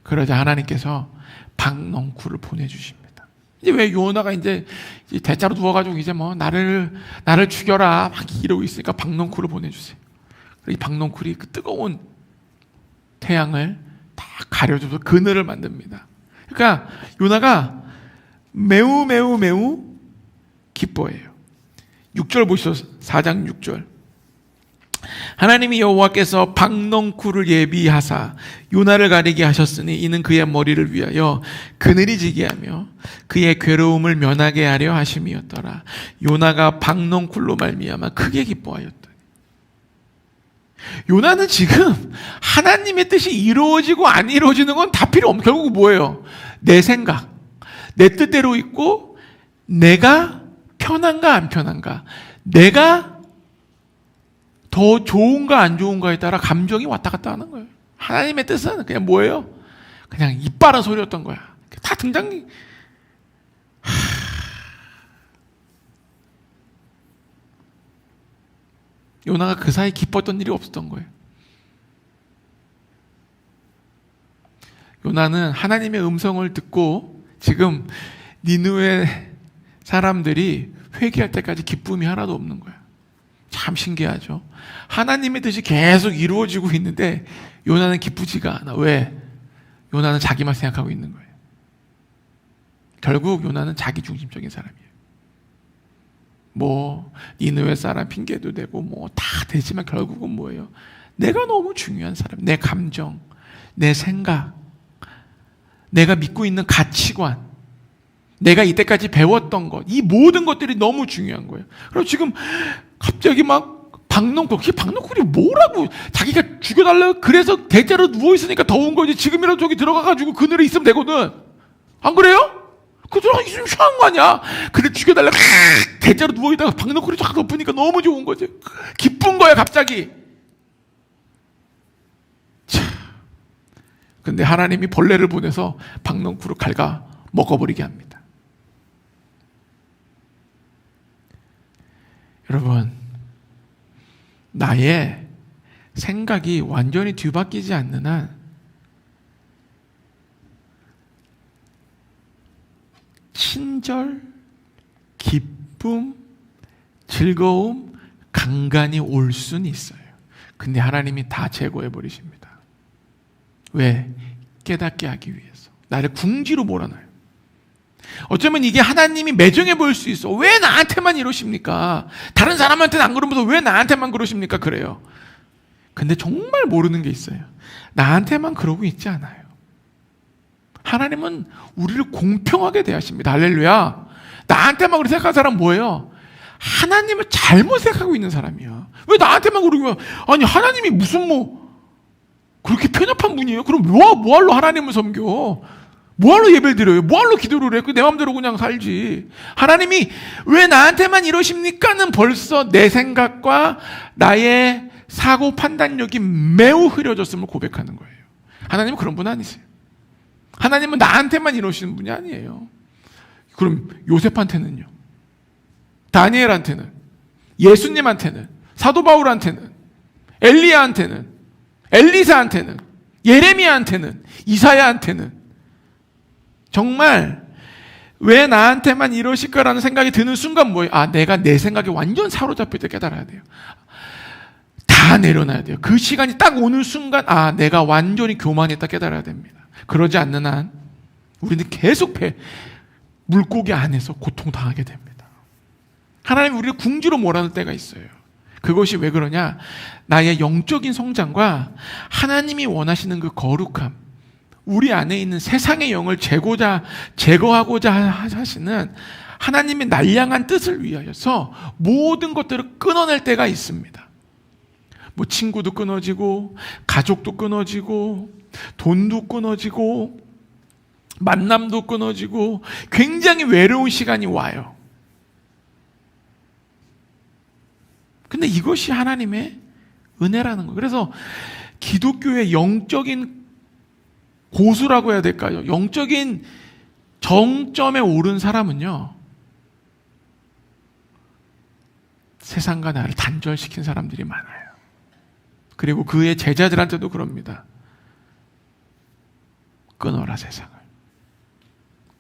그러자 하나님께서 박넝쿨을 보내주십니다. 이제 왜 요나가 이제 대자로 누워가지고 이제 뭐 나를 죽여라 막 이러고 있으니까 박넝쿨을 보내주세요. 이 박넝쿨이 그 뜨거운 태양을 다 가려줘서 그늘을 만듭니다. 그러니까 요나가 매우 기뻐해요. 6절 보시죠. 4장 6절. 하나님이 여호와께서 박넝쿨을 예비하사 요나를 가리게 하셨으니 이는 그의 머리를 위하여 그늘이 지게 하며 그의 괴로움을 면하게 하려 하심이었더라. 요나가 박넝쿨로 말미암아 크게 기뻐하였더니. 요나는 지금 하나님의 뜻이 이루어지고 안 이루어지는 건 다 필요 없는, 결국 뭐예요? 내 생각, 내 뜻대로 있고 내가 편한가 안 편한가, 내가 더 좋은가 안 좋은가에 따라 감정이 왔다 갔다 하는 거예요. 하나님의 뜻은 그냥 뭐예요? 그냥 이빨은 소리였던 거야. 다 등장이. 요나가 그 사이 기뻤던 일이 없었던 거예요. 요나는 하나님의 음성을 듣고 지금 니느웨 사람들이 회개할 때까지 기쁨이 하나도 없는 거야. 참 신기하죠. 하나님의 뜻이 계속 이루어지고 있는데 요나는 기쁘지가 않아. 왜? 요나는 자기만 생각하고 있는 거예요. 결국 요나는 자기 중심적인 사람이에요. 뭐 니느웨 사람 핑계도 대고 뭐 다 되지만 결국은 뭐예요? 내가 너무 중요한 사람, 내 감정, 내 생각, 내가 믿고 있는 가치관, 내가 이때까지 배웠던 것, 이 모든 것들이 너무 중요한 거예요. 그리고 지금 갑자기 막 박넝쿨이 뭐라고 자기가 죽여달라고 그래서 대자로 누워있으니까 더운 거지. 지금이라도 저기 들어가가지고 그늘에 있으면 되거든. 안 그래요? 그 들어가 있으면 쉬운 거 아니야. 그래 죽여달라고 대자로 누워있다가 박넝쿨이 쫙 덮으니까 너무 좋은 거지. 기쁜 거야 갑자기. 참. 근데 하나님이 벌레를 보내서 박넝쿨을 갉아 먹어버리게 합니다. 여러분, 나의 생각이 완전히 뒤바뀌지 않는 한 친절, 기쁨, 즐거움, 간간히 올 수는 있어요. 근데 하나님이 다 제거해 버리십니다. 왜? 깨닫게 하기 위해서. 나를 궁지로 몰아넣어요. 어쩌면 이게 하나님이 매정해 보일 수 있어. 왜 나한테만 이러십니까? 다른 사람한테는 안 그러면서 왜 나한테만 그러십니까? 그래요. 근데 정말 모르는 게 있어요. 나한테만 그러고 있지 않아요. 하나님은 우리를 공평하게 대하십니다. 할렐루야. 나한테만 그렇게 생각하는 사람 뭐예요? 하나님을 잘못 생각하고 있는 사람이야. 왜 나한테만 그러고, 아니 하나님이 무슨 그렇게 편협한 분이에요? 그럼 뭐하러 하나님을 섬겨? 뭐하러 예배를 드려요? 뭐하러 기도를 해? 내 마음대로 그냥 살지. 하나님이 왜 나한테만 이러십니까는 벌써 내 생각과 나의 사고 판단력이 매우 흐려졌음을 고백하는 거예요. 하나님은 그런 분 아니세요. 하나님은 나한테만 이러시는 분이 아니에요. 그럼 요셉한테는요? 다니엘한테는? 예수님한테는? 사도 바울한테는? 엘리야한테는? 엘리사한테는? 예레미야한테는? 이사야한테는? 정말 왜 나한테만 이러실까라는 생각이 드는 순간 뭐예요? 내가 내 생각에 완전 사로잡힐 때 깨달아야 돼요. 다 내려놔야 돼요. 그 시간이 딱 오는 순간 내가 완전히 교만했다 깨달아야 됩니다. 그러지 않는 한 우리는 계속 물고기 안에서 고통당하게 됩니다. 하나님이 우리를 궁지로 몰아넣을 때가 있어요. 그것이 왜 그러냐? 나의 영적인 성장과 하나님이 원하시는 그 거룩함, 우리 안에 있는 세상의 영을 제거하고자 하시는 하나님의 날량한 뜻을 위하여서 모든 것들을 끊어낼 때가 있습니다. 뭐 친구도 끊어지고, 가족도 끊어지고, 돈도 끊어지고, 만남도 끊어지고, 굉장히 외로운 시간이 와요. 근데 이것이 하나님의 은혜라는 거예요. 그래서 기독교의 영적인 고수라고 해야 될까요? 영적인 정점에 오른 사람은요, 세상과 나를 단절시킨 사람들이 많아요. 그리고 그의 제자들한테도 그럽니다. 끊어라, 세상을.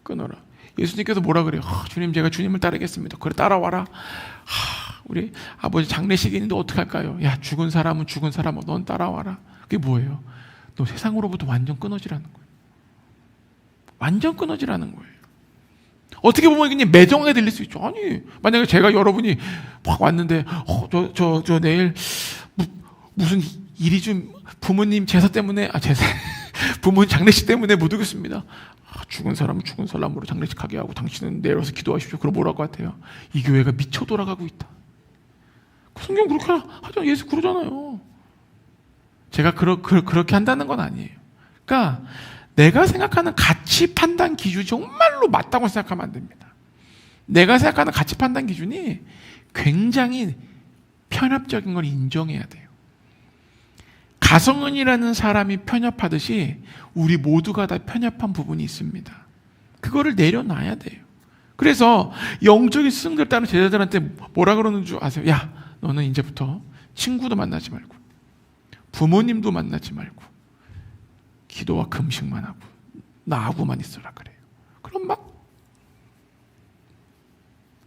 끊어라. 예수님께서 뭐라 그래요? 주님, 제가 주님을 따르겠습니다. 그래, 따라와라. 우리 아버지 장례식이 있는데 어떡할까요? 야, 죽은 사람은 죽은 사람은 넌 따라와라. 그게 뭐예요? 너 세상으로부터 완전 끊어지라는 거예요. 완전 끊어지라는 거예요. 어떻게 보면 그냥 매정하게 들릴 수 있죠. 아니, 만약에 제가 여러분이 막 왔는데, 저 내일 무슨 일이 좀 부모님 제사 때문에, 부모님 장례식 때문에 못 오겠습니다. 죽은 사람은 죽은 사람으로 장례식하게 하고 당신은 내려서 기도하십시오. 그럼 뭐라고 하세요? 이 교회가 미쳐 돌아가고 있다. 성경 그렇게 하잖아요. 예수 그러잖아요. 제가 그렇게 한다는 건 아니에요. 그러니까 내가 생각하는 가치 판단 기준이 정말로 맞다고 생각하면 안 됩니다. 내가 생각하는 가치 판단 기준이 굉장히 편협적인 걸 인정해야 돼요. 가성은이라는 사람이 편협하듯이 우리 모두가 다 편협한 부분이 있습니다. 그거를 내려놔야 돼요. 그래서 영적인 스승들 따른 제자들한테 뭐라 그러는 줄 아세요? 야, 너는 이제부터 친구도 만나지 말고 부모님도 만나지 말고 기도와 금식만 하고 나하고만 있으라 그래요. 그럼 막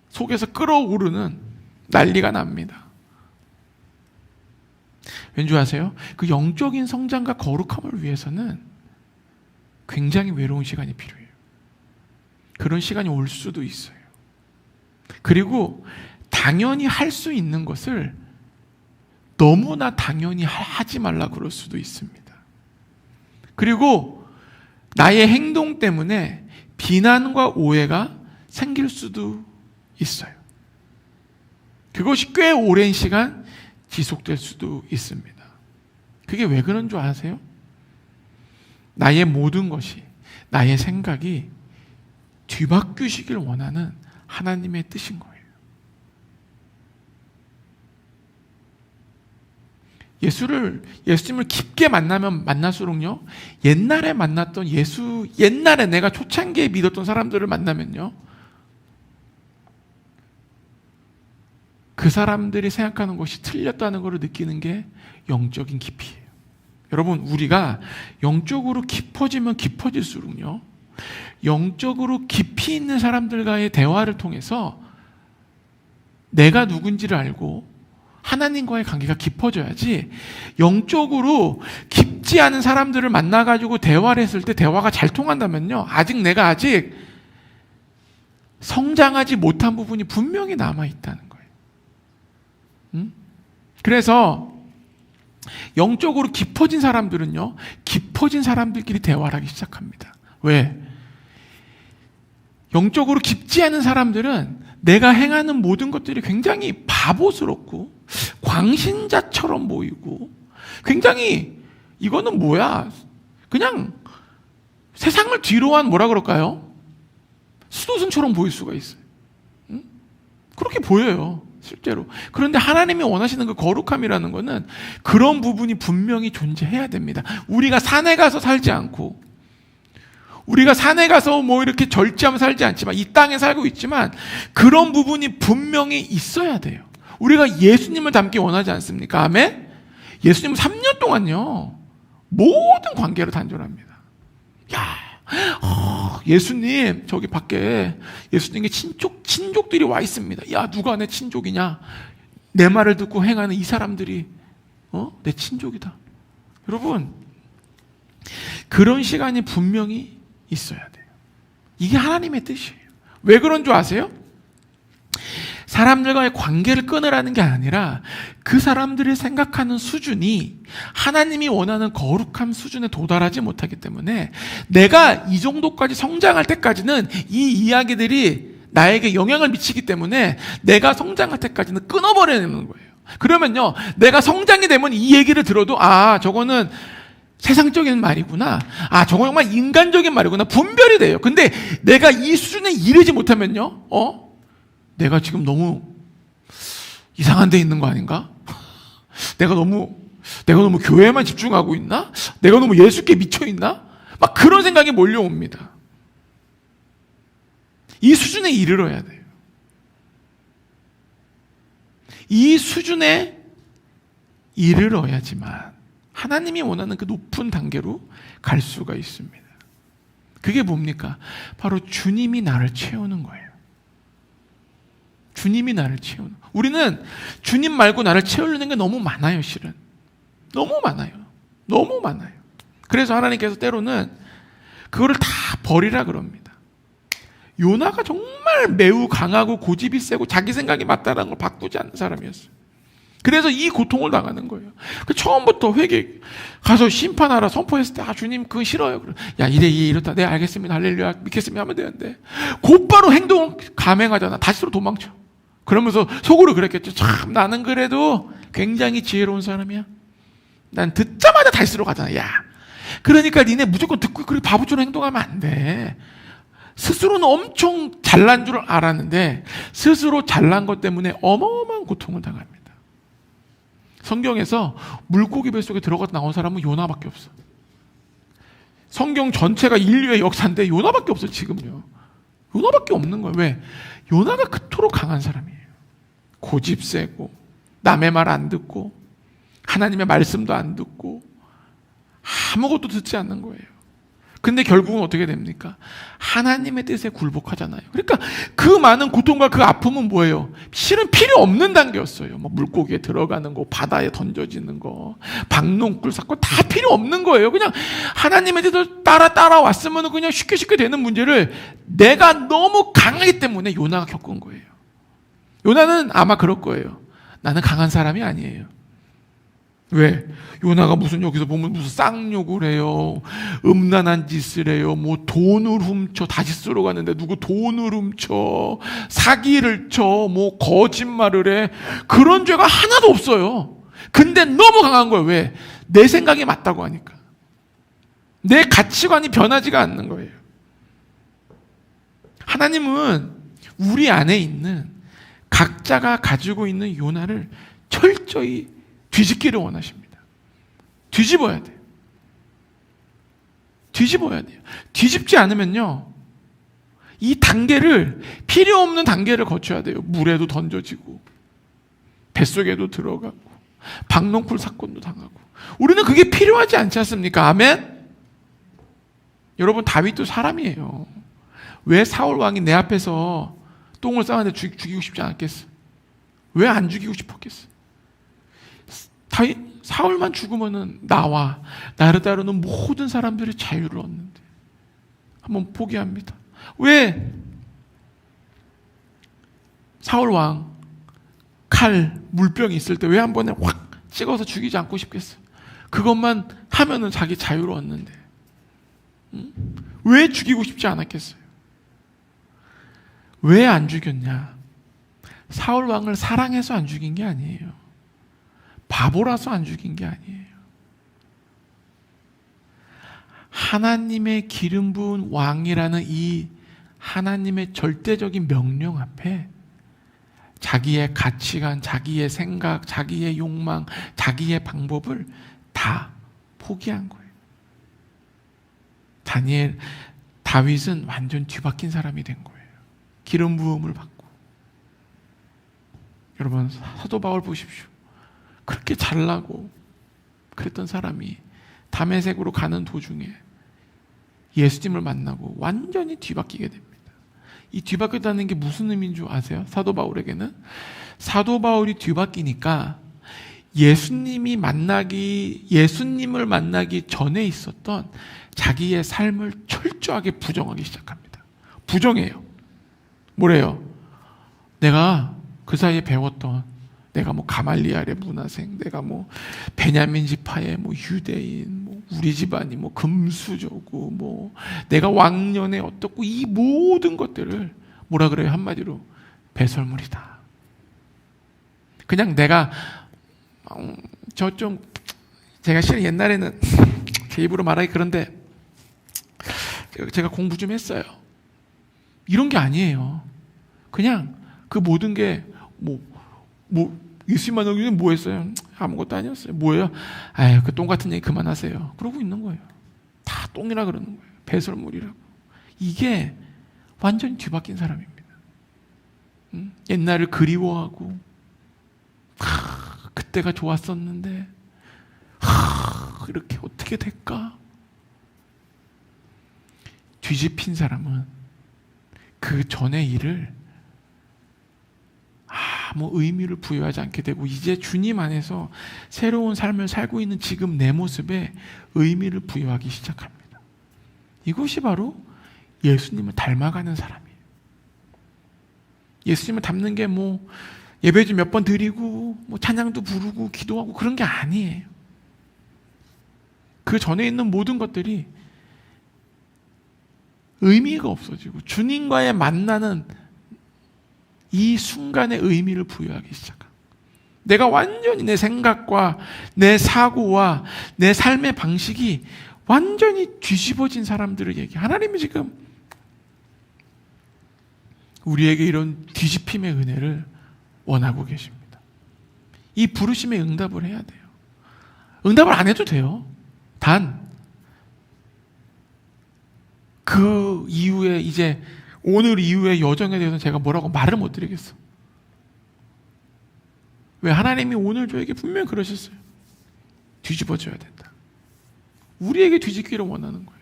속에서 끓어오르는 난리가 납니다. 왠지 아세요? 그 영적인 성장과 거룩함을 위해서는 굉장히 외로운 시간이 필요해요. 그런 시간이 올 수도 있어요. 그리고 당연히 할 수 있는 것을 너무나 당연히 하지 말라 그럴 수도 있습니다. 그리고 나의 행동 때문에 비난과 오해가 생길 수도 있어요. 그것이 꽤 오랜 시간 지속될 수도 있습니다. 그게 왜 그런 줄 아세요? 나의 모든 것이, 나의 생각이 뒤바뀌시길 원하는 하나님의 뜻인 거예요. 예수님을 깊게 만나면 만날수록요, 옛날에 만났던 옛날에 내가 초창기에 믿었던 사람들을 만나면요, 그 사람들이 생각하는 것이 틀렸다는 것을 느끼는 게 영적인 깊이예요. 여러분, 우리가 영적으로 깊어지면 깊어질수록요, 영적으로 깊이 있는 사람들과의 대화를 통해서 내가 누군지를 알고 하나님과의 관계가 깊어져야지, 영적으로 깊지 않은 사람들을 만나가지고 대화를 했을 때 대화가 잘 통한다면요, 내가 아직 성장하지 못한 부분이 분명히 남아있다는 거예요. 그래서 영적으로 깊어진 사람들은요, 깊어진 사람들끼리 대화를 하기 시작합니다. 왜? 영적으로 깊지 않은 사람들은 내가 행하는 모든 것들이 굉장히 바보스럽고 광신자처럼 보이고, 굉장히 이거는 뭐야? 그냥 세상을 뒤로한 뭐라 그럴까요? 수도승처럼 보일 수가 있어요. 그렇게 보여요, 실제로. 그런데 하나님이 원하시는 그 거룩함이라는 것은 그런 부분이 분명히 존재해야 됩니다. 우리가 산에 가서 살지 않고, 우리가 산에 가서 뭐 이렇게 절제하며 살지 않지만, 이 땅에 살고 있지만 그런 부분이 분명히 있어야 돼요. 우리가 예수님을 닮기 원하지 않습니까? 아멘? 예수님은 3년 동안요, 모든 관계를 단절합니다. 예수님, 저기 밖에 예수님의 친족들이 와 있습니다. 야, 누가 내 친족이냐? 내 말을 듣고 행하는 이 사람들이 내 친족이다. 여러분, 그런 시간이 분명히 있어야 돼요. 이게 하나님의 뜻이에요. 왜 그런 줄 아세요? 사람들과의 관계를 끊으라는 게 아니라 그 사람들이 생각하는 수준이 하나님이 원하는 거룩한 수준에 도달하지 못하기 때문에 내가 이 정도까지 성장할 때까지는 이 이야기들이 나에게 영향을 미치기 때문에 내가 성장할 때까지는 끊어버리는 거예요. 그러면요, 내가 성장이 되면 이 얘기를 들어도 저거는 세상적인 말이구나. 저거 정말 인간적인 말이구나. 분별이 돼요. 근데 내가 이 수준에 이르지 못하면요, 내가 지금 너무 이상한 데 있는 거 아닌가? 내가 너무 교회에만 집중하고 있나? 내가 너무 예수께 미쳐 있나? 막 그런 생각이 몰려옵니다. 이 수준에 이르러야 돼요. 이 수준에 이르러야지만 하나님이 원하는 그 높은 단계로 갈 수가 있습니다. 그게 뭡니까? 바로 주님이 나를 채우는 거예요. 주님이 나를 채우는. 우리는 주님 말고 나를 채우려는 게 너무 많아요, 실은. 너무 많아요. 너무 많아요. 그래서 하나님께서 때로는 그거를 다 버리라 그럽니다. 요나가 정말 매우 강하고 고집이 세고 자기 생각이 맞다라는 걸 바꾸지 않는 사람이었어요. 그래서 이 고통을 당하는 거예요. 처음부터 회개 가서 심판하라 선포했을 때 주님 그거 싫어요. 야 이렇다. 네 알겠습니다. 할렐루야 믿겠습니다 하면 되는데 곧바로 행동을 감행하잖아. 다시로 도망쳐. 그러면서 속으로 그랬겠죠. 참 나는 그래도 굉장히 지혜로운 사람이야. 난 듣자마자 다시로 가잖아. 야 그러니까 니네 무조건 듣고 그렇게 바보처럼 행동하면 안 돼. 스스로는 엄청 잘난 줄 알았는데 스스로 잘난 것 때문에 어마어마한 고통을 당합니다. 성경에서 물고기 뱃속에 들어가서 나온 사람은 요나밖에 없어. 성경 전체가 인류의 역사인데 요나밖에 없어 지금요. 요나밖에 없는 거예요. 왜? 요나가 그토록 강한 사람이에요. 고집 세고 남의 말 안 듣고 하나님의 말씀도 안 듣고 아무것도 듣지 않는 거예요. 근데 결국은 어떻게 됩니까? 하나님의 뜻에 굴복하잖아요. 그러니까 그 많은 고통과 그 아픔은 뭐예요? 실은 필요 없는 단계였어요. 물고기에 들어가는 거, 바다에 던져지는 거, 박농꿀 사건 다 필요 없는 거예요. 그냥 하나님의 뜻을 따라왔으면 그냥 쉽게 되는 문제를 내가 너무 강하기 때문에 요나가 겪은 거예요. 요나는 아마 그럴 거예요. 나는 강한 사람이 아니에요. 왜? 요나가 여기서 보면 무슨 쌍욕을 해요. 음란한 짓을 해요. 돈을 훔쳐. 다시 쓰러 가는데 누구 돈을 훔쳐. 사기를 쳐. 거짓말을 해. 그런 죄가 하나도 없어요. 근데 너무 강한 거예요. 왜? 내 생각이 맞다고 하니까. 내 가치관이 변하지가 않는 거예요. 하나님은 우리 안에 있는 각자가 가지고 있는 요나를 철저히 뒤집기를 원하십니다. 뒤집어야 돼요. 뒤집어야 돼요. 뒤집지 않으면요, 이 단계를, 필요 없는 단계를 거쳐야 돼요. 물에도 던져지고, 뱃속에도 들어가고, 박농쿨 사건도 당하고. 우리는 그게 필요하지 않지 않습니까? 아멘? 여러분, 다윗도 사람이에요. 왜 사울 왕이 내 앞에서 똥을 싸는데 죽이고 싶지 않았겠어? 왜 안 죽이고 싶었겠어? 사울만 죽으면은 나를 따르는 모든 사람들이 자유를 얻는데 한번 포기합니다. 왜 사울 왕 물병이 있을 때 왜 한 번에 확 찍어서 죽이지 않고 싶겠어? 그것만 하면은 자기 자유를 얻는데 왜 죽이고 싶지 않았겠어요? 왜 안 죽였냐? 사울 왕을 사랑해서 안 죽인 게 아니에요. 바보라서 안 죽인 게 아니에요. 하나님의 기름 부은 왕이라는 이 하나님의 절대적인 명령 앞에 자기의 가치관, 자기의 생각, 자기의 욕망, 자기의 방법을 다 포기한 거예요. 다윗은 완전 뒤바뀐 사람이 된 거예요. 기름 부음을 받고. 여러분, 사도 바울 보십시오. 그렇게 잘나고 그랬던 사람이 다메섹으로 가는 도중에 예수님을 만나고 완전히 뒤바뀌게 됩니다. 이 뒤바뀌었다는 게 무슨 의미인 줄 아세요? 사도 바울에게는 사도 바울이 뒤바뀌니까 예수님을 만나기 전에 있었던 자기의 삶을 철저하게 부정하기 시작합니다. 부정해요. 뭐래요? 내가 그 사이에 배웠던 내가 뭐 가말리알의 문화생, 내가 뭐 베냐민 지파의 뭐 유대인, 뭐 우리 집안이 뭐 금수저고, 뭐 내가 왕년에 어떻고, 이 모든 것들을 뭐라 그래요? 한마디로 배설물이다. 그냥 내가 제가 실은 옛날에는 제 입으로 말하기 그런데 제가 공부 좀 했어요. 이런 게 아니에요. 그냥 그 모든 게 예수님만 오기는 뭐 했어요? 아무것도 아니었어요. 뭐예요? 아유, 그 똥 같은 얘기 그만하세요. 그러고 있는 거예요. 다 똥이라 그러는 거예요. 배설물이라고. 이게 완전히 뒤바뀐 사람입니다. 옛날을 그리워하고, 그때가 좋았었는데, 이렇게 어떻게 될까? 뒤집힌 사람은 그 전의 일을 아무 의미를 부여하지 않게 되고, 이제 주님 안에서 새로운 삶을 살고 있는 지금 내 모습에 의미를 부여하기 시작합니다. 이것이 바로 예수님을 닮아가는 사람이에요. 예수님을 닮는 게 뭐 예배 좀 몇 번 드리고 뭐 찬양도 부르고 기도하고 그런 게 아니에요. 그 전에 있는 모든 것들이 의미가 없어지고 주님과의 만나는 이 순간의 의미를 부여하기 시작합니다. 내가 완전히 내 생각과 내 사고와 내 삶의 방식이 완전히 뒤집어진 사람들을 얘기해요. 하나님이 지금 우리에게 이런 뒤집힘의 은혜를 원하고 계십니다. 이 부르심에 응답을 해야 돼요. 응답을 안 해도 돼요. 단 그 이후에 이제 오늘 이후의 여정에 대해서 제가 뭐라고 말을 못 드리겠어. 왜? 하나님이 오늘 저에게 분명히 그러셨어요. 뒤집어져야 된다. 우리에게 뒤집기를 원하는 거예요.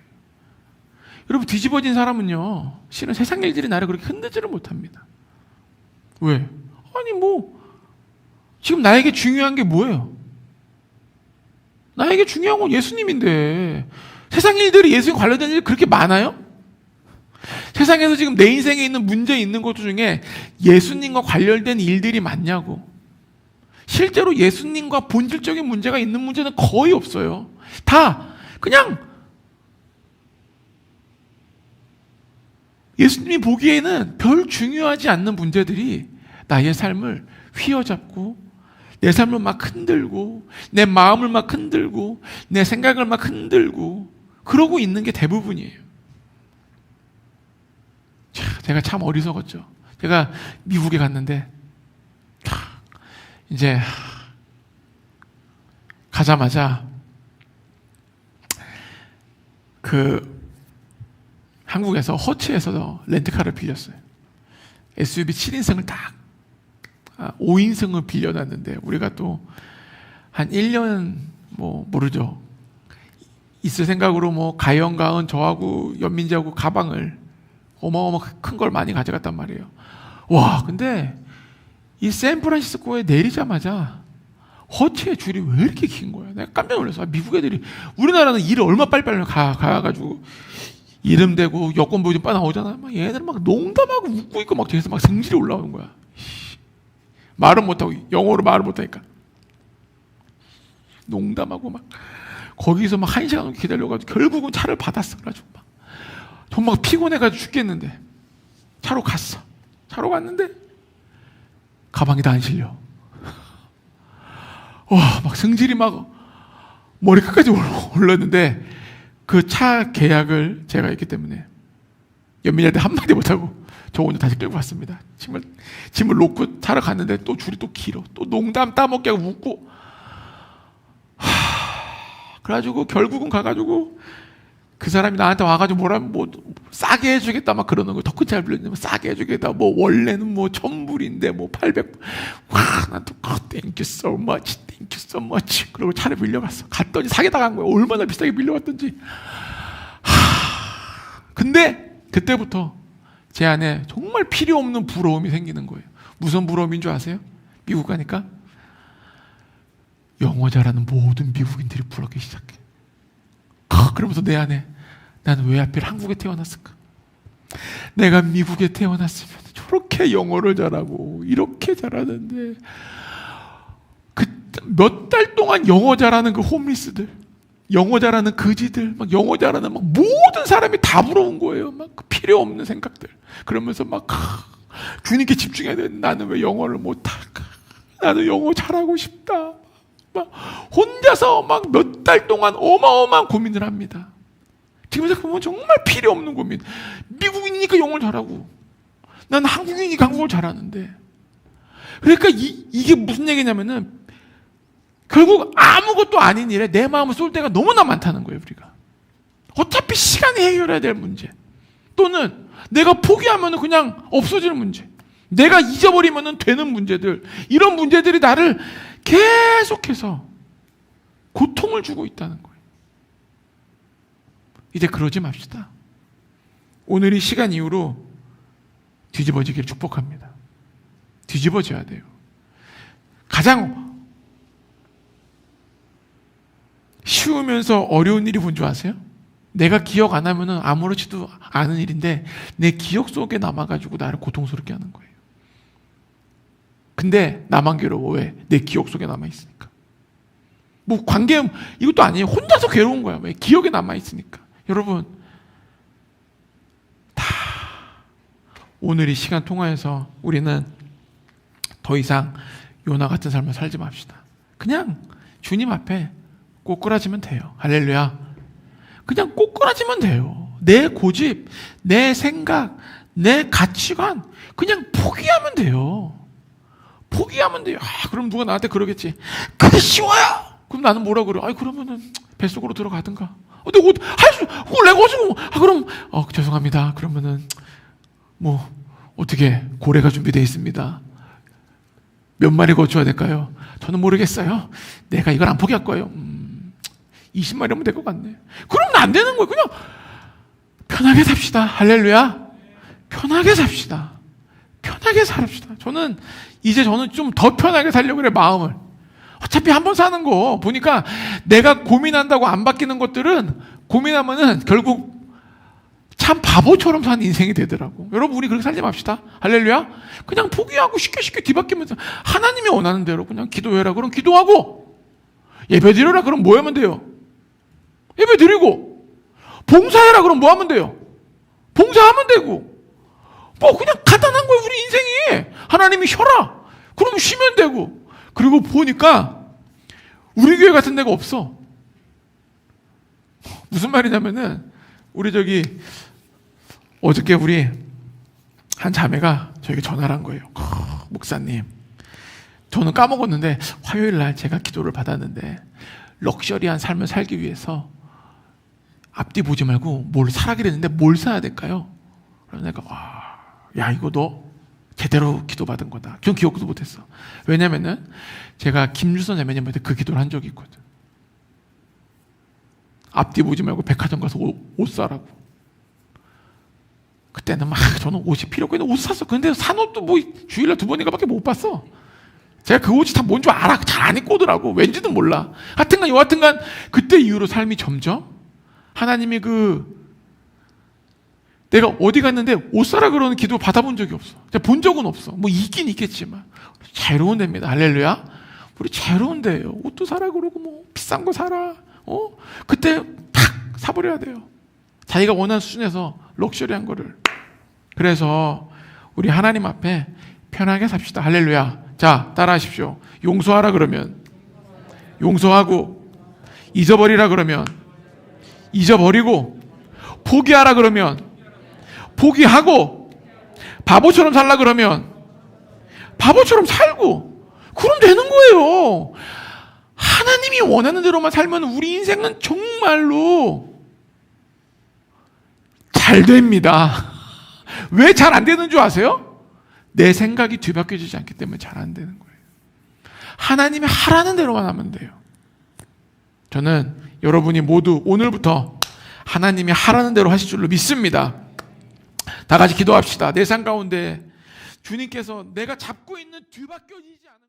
여러분, 뒤집어진 사람은요, 실은 세상 일들이 나를 그렇게 흔들지를 못합니다. 왜? 아니 뭐 지금 나에게 중요한 게 뭐예요? 나에게 중요한 건 예수님인데 세상 일들이 예수님 관련된 일이 그렇게 많아요? 세상에서 지금 내 인생에 있는 문제 있는 것 중에 예수님과 관련된 일들이 많냐고. 실제로 예수님과 본질적인 문제가 있는 문제는 거의 없어요. 다 그냥 예수님이 보기에는 별 중요하지 않는 문제들이 나의 삶을 휘어잡고 내 삶을 막 흔들고 내 마음을 막 흔들고 내 생각을 막 흔들고 그러고 있는 게 대부분이에요. 제가 참 어리석었죠. 제가 미국에 갔는데 이제 가자마자 한국에서 허츠에서 렌트카를 빌렸어요. SUV 7인승을 딱 5인승을 빌려놨는데 우리가 또 한 1년 뭐 모르죠. 있을 생각으로 뭐 가영가은 저하고 연민지하고 가방을 어마어마 큰 걸 많이 가져갔단 말이에요. 와, 근데 이 샌프란시스코에 내리자마자 허츠의 줄이 왜 이렇게 긴 거야? 내가 깜짝 놀랐어. 미국 애들이, 우리나라는 일을 얼마 빨리빨리 가가지고 이름 대고 여권 보여주면 빨리 나오잖아. 막 얘네들 막 농담하고 웃고 있고 막 뒤에서 막 성질이 올라오는 거야. 말은 못하고, 영어로 말을 못하니까. 농담하고 막 거기서 막 1시간 기다려가지고 결국은 차를 받았어. 그래가지고 막 정말 피곤해가지고 죽겠는데 차로 갔어. 차로 갔는데 가방이 다 안 실려. 와, 막 성질이 막 머리끝까지 올랐는데 그 차 계약을 제가 했기 때문에 연민이한테 한마디 못하고 저 혼자 다시 끌고 갔습니다. 짐을 놓고 차를 갔는데 또 줄이 또 길어. 또 농담 따먹게 하고 웃고. 그래가지고 결국은 가가지고 그 사람이 나한테 와가지고 뭐 싸게 해주겠다 막 그러는 거. 더 큰 차를 빌렸는데 싸게 해주겠다. 뭐 원래는 뭐 1,000불인데 뭐 800. 와, 난 또 thank you so much, thank you so much. 그러고 차를 빌려갔어. 갔더니 사게 당한 거야. 얼마나 비싸게 빌려갔던지. 근데 그때부터 제 안에 정말 필요 없는 부러움이 생기는 거예요. 무슨 부러움인 줄 아세요? 미국 가니까 영어 잘하는 모든 미국인들이 부럽기 시작해. 그러면서 내 안에 나는 왜 하필 한국에 태어났을까? 내가 미국에 태어났으면 저렇게 이렇게 영어를 잘하고 이렇게 잘하는데 그 몇 달 동안 영어 잘하는 그 홈리스들, 영어 잘하는 거지들, 막 영어 잘하는 막 모든 사람이 다 부러운 거예요. 막 필요 없는 생각들. 그러면서 막 주님께 집중해야 돼. 나는 왜 영어를 못할까? 나는 영어 잘하고 싶다. 막 혼자서 막 몇 달 동안 어마어마한 고민을 합니다. 지금 생각해보면 정말 필요 없는 고민. 미국인이니까 영어를 잘하고 난 한국인이니까 한국어를 잘하는데, 그러니까 이게 무슨 얘기냐면은 결국 아무것도 아닌 일에 내 마음을 쏠 때가 너무나 많다는 거예요. 우리가 어차피 시간이 해결해야 될 문제, 또는 내가 포기하면 그냥 없어지는 문제, 내가 잊어버리면 되는 문제들, 이런 문제들이 나를 계속해서 고통을 주고 있다는 거예요. 이제 그러지 맙시다. 오늘 이 시간 이후로 뒤집어지기를 축복합니다. 뒤집어져야 돼요. 가장 쉬우면서 어려운 일이 뭔지 아세요? 내가 기억 안 하면 아무렇지도 않은 일인데 내 기억 속에 남아가지고 나를 고통스럽게 하는 거예요. 근데 나만 괴로워. 왜? 내 기억 속에 남아있으니까. 뭐 관계, 이것도 아니에요. 혼자서 괴로운 거야. 왜? 기억에 남아있으니까. 여러분, 다 오늘 이 시간 통화해서 우리는 더 이상 요나 같은 삶을 살지 맙시다. 그냥 주님 앞에 꼬꾸라지면 돼요. 할렐루야. 그냥 꼬꾸라지면 돼요. 내 고집, 내 생각, 내 가치관 그냥 포기하면 돼요. 포기하면 돼요. 그럼 누가 나한테 그러겠지. 그게 쉬워요. 그럼 나는 뭐라 그래? 그러면은 뱃속으로 들어가든가. 근데 그걸 내가 가지고 그럼 죄송합니다. 그러면은 뭐 어떻게 고래가 준비되어 있습니다. 몇 마리 거쳐야 될까요? 저는 모르겠어요. 내가 이걸 안 포기할 거예요. 20마리면 될 것 같네. 그러면 안 되는 거예요. 그냥 편하게 삽시다. 할렐루야. 편하게 삽시다. 편하게 삽시다. 저는 좀 더 편하게 살려고 그래, 마음을. 어차피 한 번 사는 거 보니까 내가 고민한다고 안 바뀌는 것들은 고민하면은 결국 참 바보처럼 사는 인생이 되더라고. 여러분, 우리 그렇게 살지 맙시다. 할렐루야. 그냥 포기하고 쉽게 뒤바뀌면서 하나님이 원하는 대로 그냥 기도해라. 그럼 기도하고, 예배 드려라. 그럼 뭐 하면 돼요? 예배 드리고, 봉사해라. 그럼 뭐 하면 돼요? 봉사하면 되고. 뭐 그냥 간단한 거예요. 우리 인생이. 하나님이 쉬어라. 그럼 쉬면 되고. 그리고 보니까 우리 교회 같은 데가 없어. 무슨 말이냐면은 우리 어저께 우리 한 자매가 저에게 전화를 한 거예요. 목사님, 저는 까먹었는데 화요일 날 제가 기도를 받았는데 럭셔리한 삶을 살기 위해서 앞뒤 보지 말고 뭘 사라기로 했는데 뭘 사야 될까요? 그래서 내가 야, 이거 너 제대로 기도받은 거다. 전 기억도 못했어. 왜냐면은 제가 김주선 자매님한테 그 기도를 한 적이 있거든. 앞뒤 보지 말고 백화점 가서 옷 사라고. 그때는 저는 옷이 필요 없고 옷 샀어. 근데 산 옷도 뭐 주일날 2번인가밖에 못 봤어. 제가 그 옷이 다 뭔 줄 알아. 잘 안 입고 오더라고. 왠지도 몰라. 여하튼간 그때 이후로 삶이 점점 하나님이 내가 어디 갔는데 옷 사라 그러는 기도 받아본 적이 없어. 제가 본 적은 없어. 뭐 있긴 있겠지만. 자유로운 데입니다. 할렐루야. 우리 자유로운 데예요. 옷도 사라 그러고 뭐 비싼 거 사라. 그때 탁 사버려야 돼요. 자기가 원하는 수준에서 럭셔리한 거를. 그래서 우리 하나님 앞에 편하게 삽시다. 할렐루야. 자, 따라하십시오. 용서하라 그러면 용서하고, 잊어버리라 그러면 잊어버리고, 포기하라 그러면 포기하고, 바보처럼 살라 그러면 바보처럼 살고, 그럼 되는 거예요. 하나님이 원하는 대로만 살면 우리 인생은 정말로 잘 됩니다. 왜 잘 안 되는 줄 아세요? 내 생각이 뒤바뀌어지지 않기 때문에 잘 안 되는 거예요. 하나님이 하라는 대로만 하면 돼요. 저는 여러분이 모두 오늘부터 하나님이 하라는 대로 하실 줄로 믿습니다. 다 같이 기도합시다. 내 삶 가운데 주님께서 내가 잡고 있는 뒤바뀌어지지 않은